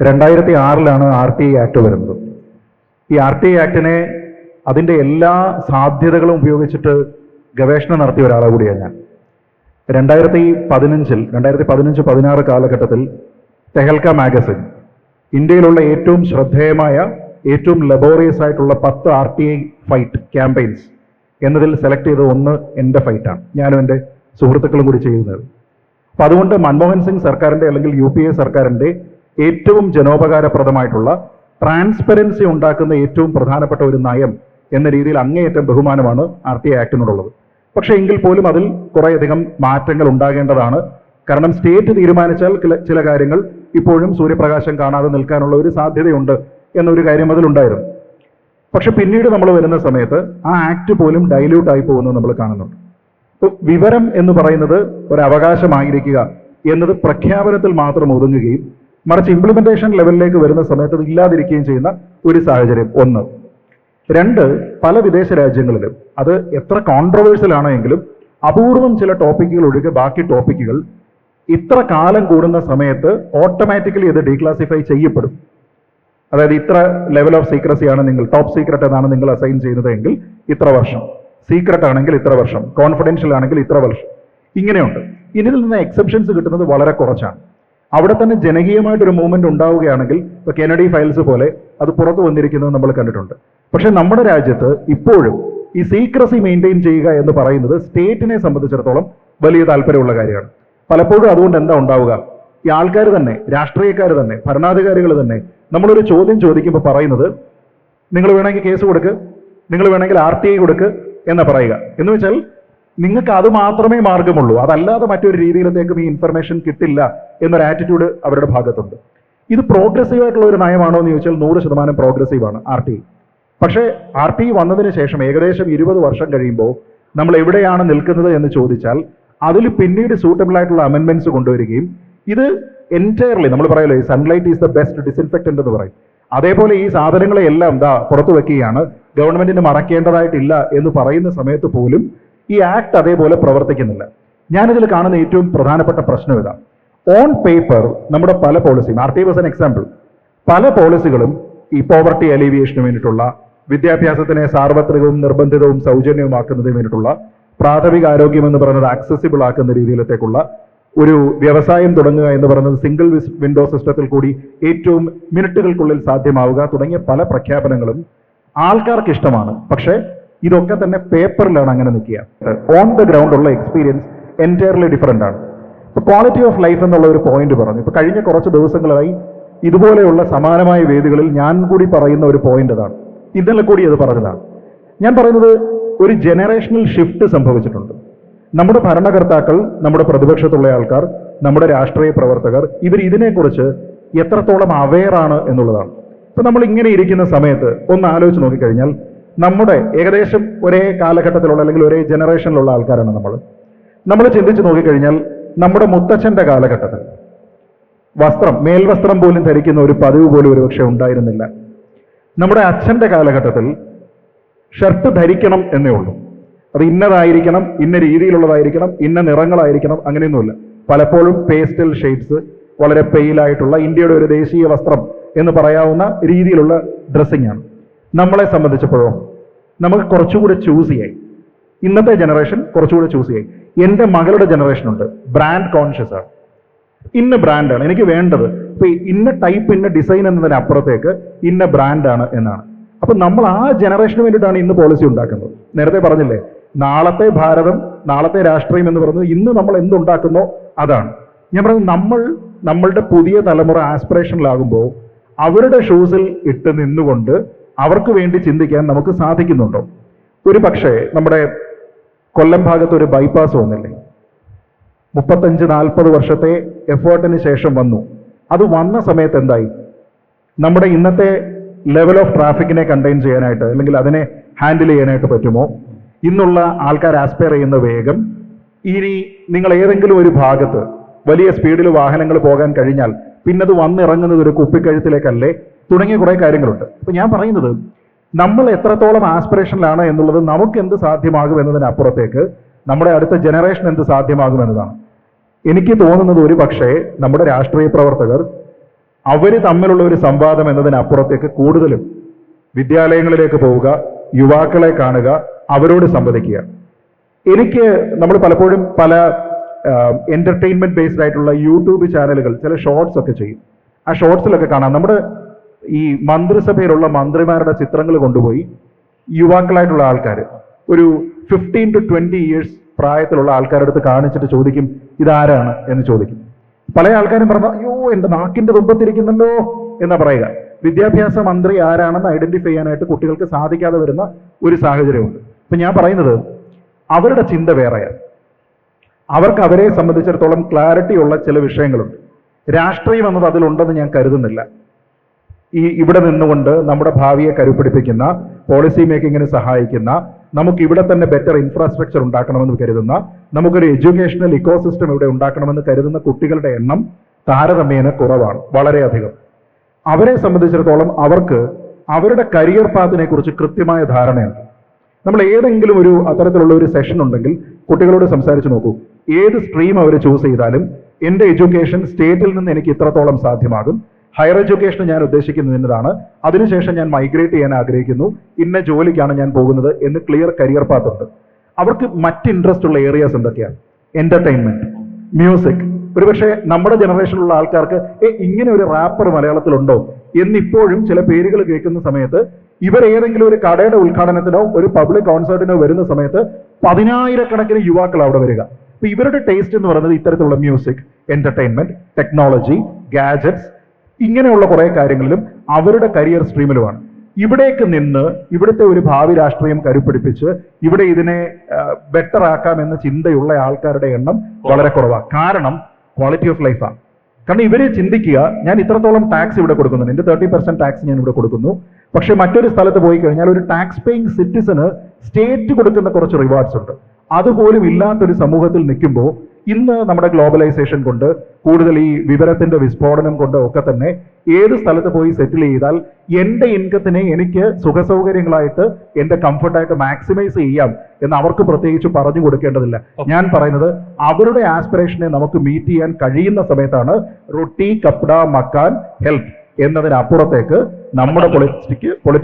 2006 RTI ആക്ട് വരുന്നത്. ഈ RTI ആക്ടിനെ അതിൻ്റെ എല്ലാ സാധ്യതകളും ഉപയോഗിച്ചിട്ട് ഗവേഷണം നടത്തിയ ഒരാളെ കൂടിയാണ് ഞാൻ. 2015-16 കാലഘട്ടത്തിൽ തെഹൽക്ക മാഗസിൻ ഇന്ത്യയിലുള്ള ഏറ്റവും ശ്രദ്ധേയമായ, ഏറ്റവും ലബോറിയസ് ആയിട്ടുള്ള 10 RTI ഫൈറ്റ് ക്യാമ്പയിൻസ് എന്നതിൽ സെലക്ട് ചെയ്ത ഒന്ന് എൻ്റെ ഫൈറ്റാണ്. ഞാനും എൻ്റെ സുഹൃത്തുക്കളും കൂടി ചെയ്യുന്നത്. അപ്പം അതുകൊണ്ട് മൻമോഹൻ സിംഗ് സർക്കാരിൻ്റെ അല്ലെങ്കിൽ UPA സർക്കാരിൻ്റെ ഏറ്റവും ജനോപകാരപ്രദമായിട്ടുള്ള ട്രാൻസ്പെറൻസി ഉണ്ടാക്കുന്ന ഏറ്റവും പ്രധാനപ്പെട്ട ഒരു നയം എന്ന രീതിയിൽ അങ്ങേയറ്റം ബഹുമാനമാണ് RTI ആക്ടിനോടുള്ളത്. പക്ഷേ എങ്കിൽ പോലും അതിൽ കുറേയധികം മാറ്റങ്ങൾ ഉണ്ടാകേണ്ടതാണ്. കാരണം സ്റ്റേറ്റ് തീരുമാനിച്ചാൽ ചില കാര്യങ്ങൾ ഇപ്പോഴും സൂര്യപ്രകാശം കാണാതെ നിൽക്കാനുള്ള ഒരു സാധ്യതയുണ്ട് എന്നൊരു കാര്യം അതിലുണ്ടായിരുന്നു. പക്ഷെ പിന്നീട് നമ്മൾ വരുന്ന സമയത്ത് ആ ആക്ട് പോലും ഡൈല്യൂട്ട് ആയി പോകുന്നത് നമ്മൾ കാണുന്നുണ്ട്. ഇപ്പോൾ വിവരം എന്ന് പറയുന്നത് ഒരു അവകാശമായിരിക്കുക എന്നത് പ്രഖ്യാപനത്തിൽ മാത്രം ഒതുങ്ങുകയും മറിച്ച് ഇംപ്ലിമെന്റേഷൻ ലെവലിലേക്ക് വരുന്ന സമയത്ത് അത് ഇല്ലാതിരിക്കുകയും ചെയ്യുന്ന ഒരു സാഹചര്യം ഒന്ന്. രണ്ട്, പല വിദേശ രാജ്യങ്ങളിലും അത് എത്ര കോൺട്രവേഴ്സ്യൽ ആണെങ്കിലും അപൂർവം ചില ടോപ്പിക്കുകൾ ഒഴികെ ബാക്കി ടോപ്പിക്കുകൾ ഇത്ര കാലം കൂടുന്ന സമയത്ത് ഓട്ടോമാറ്റിക്കലി അത് ഡീക്ലാസിഫൈ ചെയ്യപ്പെടും. അതായത് ഇത്ര ലെവൽ ഓഫ് സീക്രസി ആണ് ടോപ്പ് സീക്രട്ട് എന്നാണ് നിങ്ങൾ അസൈൻ ചെയ്യുന്നത് എങ്കിൽ ഇത്ര വർഷം, സീക്രട്ട് ആണെങ്കിൽ ഇത്ര വർഷം, കോൺഫിഡൻഷ്യൽ ആണെങ്കിൽ ഇത്ര വർഷം, ഇങ്ങനെയുണ്ട്. ഇനി ഇതിൽ നിന്ന് എക്സെപ്ഷൻസ് കിട്ടുന്നത് വളരെ കുറച്ചാണ്. അവിടെ തന്നെ ജനകീയമായിട്ടൊരു മൂവ്മെന്റ് ഉണ്ടാവുകയാണെങ്കിൽ ഇപ്പോൾ കെനഡി ഫയൽസ് പോലെ അത് പുറത്തു വന്നിരിക്കുന്നത് നമ്മൾ കണ്ടിട്ടുണ്ട്. പക്ഷെ നമ്മുടെ രാജ്യത്ത് ഇപ്പോഴും ഈ സീക്രസി മെയിൻറ്റെയിൻ ചെയ്യുക എന്ന് പറയുന്നത് സ്റ്റേറ്റിനെ സംബന്ധിച്ചിടത്തോളം വലിയ താല്പര്യമുള്ള കാര്യമാണ്. പലപ്പോഴും അതുകൊണ്ട് എന്താ ഉണ്ടാവുക, ഈ ആൾക്കാർ തന്നെ, രാഷ്ട്രീയക്കാർ തന്നെ, ഭരണാധികാരികൾ തന്നെ നമ്മളൊരു ചോദ്യം ചോദിക്കുമ്പോൾ പറയുന്നത് നിങ്ങൾ വേണമെങ്കിൽ കേസ് കൊടുക്ക്, നിങ്ങൾ വേണമെങ്കിൽ RTI കൊടുക്ക് എന്ന് പറയുക. എന്ന് വെച്ചാൽ നിങ്ങൾക്ക് അത് മാത്രമേ മാർഗമുള്ളൂ, അതല്ലാതെ മറ്റൊരു രീതിയിലത്തേക്കും ഈ ഇൻഫർമേഷൻ കിട്ടില്ല എന്നൊരു ആറ്റിറ്റ്യൂഡ് അവരുടെ ഭാഗത്തുണ്ട്. ഇത് പ്രോഗ്രസീവ് ആയിട്ടുള്ള ഒരു നയമാണോ എന്ന് ചോദിച്ചാൽ 100% പ്രോഗ്രസീവാണ് RTI. പക്ഷേ RTI വന്നതിന് ശേഷം ഏകദേശം 20 വർഷം കഴിയുമ്പോൾ നമ്മൾ എവിടെയാണ് നിൽക്കുന്നത് എന്ന് ചോദിച്ചാൽ അതിൽ പിന്നീട് സൂട്ടബിൾ ആയിട്ടുള്ള അമെൻമെന്റ്സ് കൊണ്ടുവരികയും ഇത് എൻറ്റയർലി നമ്മൾ പറയല്ലോ sunlight is the best disinfectant എന്ന് പറയും. അതേപോലെ ഈ സാധനങ്ങളെല്ലാം പുറത്തു വെക്കുകയാണ്, ഗവൺമെന്റിന് മറക്കേണ്ടതായിട്ടില്ല എന്ന് പറയുന്ന സമയത്ത് പോലും ഈ ആക്ട് അതേപോലെ പ്രവർത്തിക്കുന്നില്ല. ഞാനിതിൽ കാണുന്ന ഏറ്റവും പ്രധാനപ്പെട്ട പ്രശ്നം ഇതാണ്. ഓൺ പേപ്പർ നമ്മുടെ പല പോളിസിയും, RTI വാസ് ആൻ എക്സാമ്പിൾ, പല പോളിസികളും ഈ പോവർട്ടി അലീവിയേഷന് വേണ്ടിയിട്ടുള്ള, വിദ്യാഭ്യാസത്തിനെ സാർവത്രികവും നിർബന്ധിതവും സൗജന്യവുമാക്കുന്നതിന് വേണ്ടിയിട്ടുള്ള, പ്രാഥമിക ആരോഗ്യം എന്ന് പറയുന്നത് ആക്സസിബിൾ ആക്കുന്ന രീതിയിലത്തേക്കുള്ള ഒരു വ്യവസായം തുടങ്ങുക എന്ന് പറയുന്നത് സിംഗിൾ വിൻഡോ സിസ്റ്റത്തിൽ കൂടി ഏറ്റവും മിനിറ്റുകൾക്കുള്ളിൽ സാധ്യമാവുക തുടങ്ങിയ പല പ്രഖ്യാപനങ്ങളും ആൾക്കാർക്ക് ഇഷ്ടമാണ്. പക്ഷേ ഇതൊക്കെ തന്നെ പേപ്പറിലാണ് അങ്ങനെ നിൽക്കുക. ഓൺ ദ ഗ്രൗണ്ട് ഉള്ള എക്സ്പീരിയൻസ് എൻറ്റയർലി ഡിഫറൻ്റ് ആണ്. ഇപ്പോൾ ക്വാളിറ്റി ഓഫ് ലൈഫ് എന്നുള്ള ഒരു പോയിന്റ് പറഞ്ഞു. ഇപ്പോൾ കഴിഞ്ഞ കുറച്ച് ദിവസങ്ങളായി ഇതുപോലെയുള്ള സമാനമായ വേദികളിൽ ഞാൻ കൂടി പറയുന്ന ഒരു പോയിന്റ് അതാണ്. ഇന്നലെ കൂടി അത് പറഞ്ഞതാണ്. ഞാൻ പറയുന്നത് ഒരു ജനറേഷണൽ ഷിഫ്റ്റ് സംഭവിച്ചിട്ടുണ്ട്. നമ്മുടെ ഭരണകർത്താക്കൾ, നമ്മുടെ പ്രതിപക്ഷത്തുള്ള ആൾക്കാർ, നമ്മുടെ രാഷ്ട്രീയ പ്രവർത്തകർ ഇതിനെക്കുറിച്ച് എത്രത്തോളം അവെയറാണ് എന്നുള്ളതാണ്. ഇപ്പൊ നമ്മൾ ഇങ്ങനെ ഇരിക്കുന്ന സമയത്ത് ഒന്ന് ആലോചിച്ച് നോക്കിക്കഴിഞ്ഞാൽ നമ്മുടെ ഏകദേശം ഒരേ കാലഘട്ടത്തിലുള്ള അല്ലെങ്കിൽ ഒരേ ജനറേഷനിലുള്ള ആൾക്കാരാണ് നമ്മൾ ചിന്തിച്ച് നോക്കിക്കഴിഞ്ഞാൽ നമ്മുടെ മുത്തച്ഛന്റെ കാലഘട്ടത്തിൽ മേൽവസ്ത്രം പോലും ധരിക്കുന്ന ഒരു പതിവ് പോലും ഒരുപക്ഷെ ഉണ്ടായിരുന്നില്ല. നമ്മുടെ അച്ഛന്റെ കാലഘട്ടത്തിൽ ഷർട്ട് ധരിക്കണം എന്നേ ഉള്ളൂ. അത് ഇന്നതായിരിക്കണം, ഇന്ന രീതിയിലുള്ളതായിരിക്കണം, ഇന്ന നിറങ്ങളായിരിക്കണം, അങ്ങനെയൊന്നുമില്ല. പലപ്പോഴും പേസ്റ്റൽ ഷെയ്ഡ്സ്, വളരെ പെയിലായിട്ടുള്ള ഇന്ത്യയുടെ ഒരു ദേശീയ വസ്ത്രം എന്ന് പറയാവുന്ന രീതിയിലുള്ള ഡ്രസ്സിംഗ് ആണ്. നമ്മളെ സംബന്ധിച്ചപ്പോഴോ നമുക്ക് കുറച്ചുകൂടി ചൂസ് ചെയ്യായി. ഇന്നത്തെ ജനറേഷൻ കുറച്ചുകൂടി ചൂസ് ചെയ്യായി. എൻ്റെ മകളുടെ ജനറേഷൻ ഉണ്ട്, ബ്രാൻഡ് കോൺഷ്യസ് ആണ്. ഇന്ന ബ്രാൻഡാണ് എനിക്ക് വേണ്ടത്, ഇപ്പൊ ഇന്ന ടൈപ്പ്, ഇന്ന ഡിസൈൻ എന്നതിനപ്പുറത്തേക്ക് ഇന്ന ബ്രാൻഡാണ് എന്നാണ്. അപ്പൊ നമ്മൾ ആ ജനറേഷന് വേണ്ടിയിട്ടാണ് ഇന്ന് പോളിസി ഉണ്ടാക്കുന്നത്. നേരത്തെ പറഞ്ഞില്ലേ, നാളത്തെ ഭാരതം, നാളത്തെ രാഷ്ട്രീയം എന്ന് പറയുന്നത് ഇന്ന് നമ്മൾ എന്തുണ്ടാക്കുന്നോ അതാണ്. ഞാൻ പറയുന്നത് നമ്മളുടെ പുതിയ തലമുറ ആസ്പിറേഷനിലാകുമ്പോൾ അവരുടെ ഷൂസിൽ ഇട്ട് നിന്നുകൊണ്ട് അവർക്ക് വേണ്ടി ചിന്തിക്കാൻ നമുക്ക് സാധിക്കുന്നുണ്ടോ? ഒരു പക്ഷേ നമ്മുടെ കൊല്ലം ഭാഗത്ത് ഒരു ബൈപ്പാസ് വന്നില്ലേ, 35-40 വർഷത്തെ എഫേർട്ടിന് ശേഷം വന്നു. അത് വന്ന സമയത്ത് എന്തായി? നമ്മുടെ ഇന്നത്തെ ലെവൽ ഓഫ് ട്രാഫിക്കിനെ കണ്ടെയ്ൻ ചെയ്യാനായിട്ട് അല്ലെങ്കിൽ അതിനെ ഹാൻഡിൽ ചെയ്യാനായിട്ട് പറ്റുമോ? ഇന്നുള്ള ആൾക്കാർ ആസ്പയർ ചെയ്യുന്ന വേഗം, ഇനി നിങ്ങൾ ഏതെങ്കിലും ഒരു ഭാഗത്ത് വലിയ സ്പീഡിൽ വാഹനങ്ങൾ പോകാൻ കഴിഞ്ഞാൽ പിന്നത് വന്നിറങ്ങുന്നത് ഒരു കുപ്പിക്കഴുത്തിലേക്കല്ലേ, തുടങ്ങിയ കുറേ കാര്യങ്ങളുണ്ട്. അപ്പൊ ഞാൻ പറയുന്നത് നമ്മൾ എത്രത്തോളം ആസ്പിറേഷനിലാണ് എന്നുള്ളത് നമുക്ക് എന്ത് സാധ്യമാകും എന്നതിനപ്പുറത്തേക്ക് നമ്മുടെ അടുത്ത ജനറേഷൻ എന്ത് സാധ്യമാകും എന്നതാണ്. എനിക്ക് തോന്നുന്നത് ഒരു പക്ഷേ നമ്മുടെ രാഷ്ട്രീയ പ്രവർത്തകർ അവർ തമ്മിലുള്ള ഒരു സംവാദം എന്നതിനപ്പുറത്തേക്ക് കൂടുതലും വിദ്യാലയങ്ങളിലേക്ക് പോവുക, യുവാക്കളെ കാണുക, അവരോട് സംവദിക്കുക. നമ്മൾ പലപ്പോഴും പല എന്റർടൈൻമെന്റ് ബേസ്ഡ് ആയിട്ടുള്ള യൂട്യൂബ് ചാനലുകൾ ചില ഷോർട്സ് ഒക്കെ ചെയ്യും. ആ ഷോർട്സിലൊക്കെ കാണാം നമ്മുടെ ഈ മന്ത്രിസഭയിലുള്ള മന്ത്രിമാരുടെ ചിത്രങ്ങൾ കൊണ്ടുപോയി യുവാക്കളായിട്ടുള്ള ആൾക്കാർ ഒരു 15 to 20 years പ്രായത്തിലുള്ള ആൾക്കാരുടെ അടുത്ത് കാണിച്ചിട്ട് ചോദിക്കും ഇതാരാണ് എന്ന് ചോദിക്കും. പല ആൾക്കാരും പറഞ്ഞ അയ്യോ എൻ്റെ നാക്കിന്റെ തുമ്പത്തിരിക്കുന്നല്ലോ എന്നാ പറയുക. വിദ്യാഭ്യാസ മന്ത്രി ആരാണെന്ന് ഐഡന്റിഫൈ ചെയ്യാനായിട്ട് കുട്ടികൾക്ക് സാധിക്കാതെ വരുന്ന ഒരു സാഹചര്യമുണ്ട്. അപ്പൊ ഞാൻ പറയുന്നത് അവരുടെ ചിന്ത വേറെയാണ്. അവർക്ക് അവരെ സംബന്ധിച്ചിടത്തോളം ക്ലാരിറ്റി ഉള്ള ചില വിഷയങ്ങളുണ്ട്. രാഷ്ട്രീയം എന്നത് അതിലുണ്ടെന്ന് ഞാൻ കരുതുന്നില്ല. ഇവിടെ നിന്നുകൊണ്ട് നമ്മുടെ ഭാവിയെ കരുപിടിപ്പിക്കുന്ന, പോളിസി മേക്കിങ്ങിന് സഹായിക്കുന്ന, നമുക്ക് ഇവിടെ തന്നെ ബെറ്റർ ഇൻഫ്രാസ്ട്രക്ചർ ഉണ്ടാക്കണമെന്ന് കരുതുന്ന, നമുക്കൊരു എഡ്യൂക്കേഷണൽ ഇക്കോസിസ്റ്റം ഇവിടെ ഉണ്ടാക്കണമെന്ന് കരുതുന്ന കുട്ടികളുടെ എണ്ണം താരതമ്യേന കുറവാണ്, വളരെയധികം. അവരെ സംബന്ധിച്ചിടത്തോളം അവർക്ക് അവരുടെ കരിയർ പാത്തിനെ കുറിച്ച് കൃത്യമായ ധാരണയുണ്ട്. നമ്മൾ ഏതെങ്കിലും ഒരു അത്തരത്തിലുള്ള ഒരു സെഷൻ ഉണ്ടെങ്കിൽ കുട്ടികളോട് സംസാരിച്ച് നോക്കൂ. ഏത് സ്ട്രീം അവർ ചൂസ് ചെയ്താലും എൻ്റെ എഡ്യൂക്കേഷൻ സ്റ്റേറ്റിൽ നിന്ന് എനിക്ക് ഇത്രത്തോളം സാധ്യമാകും, ഹയർ എഡ്യൂക്കേഷൻ ഞാൻ ഉദ്ദേശിക്കുന്നത് ഇന്നതാണ്, അതിനുശേഷം ഞാൻ മൈഗ്രേറ്റ് ചെയ്യാൻ ആഗ്രഹിക്കുന്നു, ഇന്ന ജോലിക്കാണ് ഞാൻ പോകുന്നത് എന്ന് ക്ലിയർ കരിയർ പാത്ത് ഉണ്ട്. അവർക്ക് മറ്റ് ഇൻട്രസ്റ്റ് ഉള്ള ഏരിയാസ് എന്തൊക്കെയാണ്? Entertainment, music. ഒരുപക്ഷെ നമ്മുടെ ജനറേഷനിലുള്ള ആൾക്കാർക്ക് ഇങ്ങനെ ഒരു റാപ്പർ മലയാളത്തിലുണ്ടോ എന്നിപ്പോഴും ചില പേരുകൾ കേൾക്കുന്ന സമയത്ത് ഇവർ ഏതെങ്കിലും ഒരു കടയുടെ ഉദ്ഘാടനത്തിനോ ഒരു പബ്ലിക് കോൺസേർട്ടിനോ വരുന്ന സമയത്ത് 10,000-കണക്കിന് യുവാക്കൾ അവിടെ വരിക. അപ്പൊ ഇവരുടെ ടേസ്റ്റ് എന്ന് പറയുന്നത് ഇത്തരത്തിലുള്ള മ്യൂസിക്, എന്റർടൈൻമെന്റ്, ടെക്നോളജി, ഗാഡ്ജറ്റ്സ്, ഇങ്ങനെയുള്ള കുറെ കാര്യങ്ങളിലും അവരുടെ കരിയർ സ്ട്രീമിലുമാണ്. ഇവിടേക്ക് നിന്ന് ഇവിടുത്തെ ഒരു ഭാവി രാഷ്ട്രീയം കരുപിടിപ്പിച്ച് ഇവിടെ ഇതിനെ ബെറ്റർ ആക്കാമെന്ന ചിന്തയുള്ള ആൾക്കാരുടെ എണ്ണം വളരെ കുറവാണ്. കാരണം ക്വാളിറ്റി ഓഫ് ലൈഫാണ്. കാരണം ഇവരെ ചിന്തിക്കുക, ഞാൻ ഇത്രത്തോളം ടാക്സ് ഇവിടെ കൊടുക്കുന്നുണ്ട്, എൻ്റെ 30% ടാക്സ് ഞാൻ ഇവിടെ കൊടുക്കുന്നു, പക്ഷെ മറ്റൊരു സ്ഥലത്ത് പോയി കഴിഞ്ഞാൽ ഒരു ടാക്സ് പേയിങ് സിറ്റിസന് സ്റ്റേറ്റ് കൊടുക്കുന്ന കുറച്ച് റിവാർഡ്സ് ഉണ്ട്. അതുപോലും ഇല്ലാത്തൊരു സമൂഹത്തിൽ നിൽക്കുമ്പോൾ ഇന്ന് നമ്മുടെ ഗ്ലോബലൈസേഷൻ കൊണ്ട് കൂടുതൽ ഈ വിവരത്തിന്റെ വിസ്ഫോടനം കൊണ്ട് ഒക്കെ തന്നെ ഏത് സ്ഥലത്ത് പോയി സെറ്റിൽ ചെയ്താൽ എൻ്റെ ഇൻകത്തിനെ എനിക്ക് സുഖസൗകര്യങ്ങളായിട്ട് എൻ്റെ കംഫർട്ടായിട്ട് മാക്സിമൈസ് ചെയ്യാം എന്ന് അവർക്ക് പ്രത്യേകിച്ച് പറഞ്ഞു കൊടുക്കേണ്ടതില്ല. ഞാൻ പറയുന്നത് അവരുടെ ആസ്പിറേഷനെ നമുക്ക് മീറ്റ് ചെയ്യാൻ കഴിയുന്ന സമയത്താണ് റൊട്ടി, കപ്ഡ, മക്കാൻ, ഹെൽത്ത് എന്നതിനപ്പുറത്തേക്ക് നമ്മുടെ പൊളിറ്റിക്സ്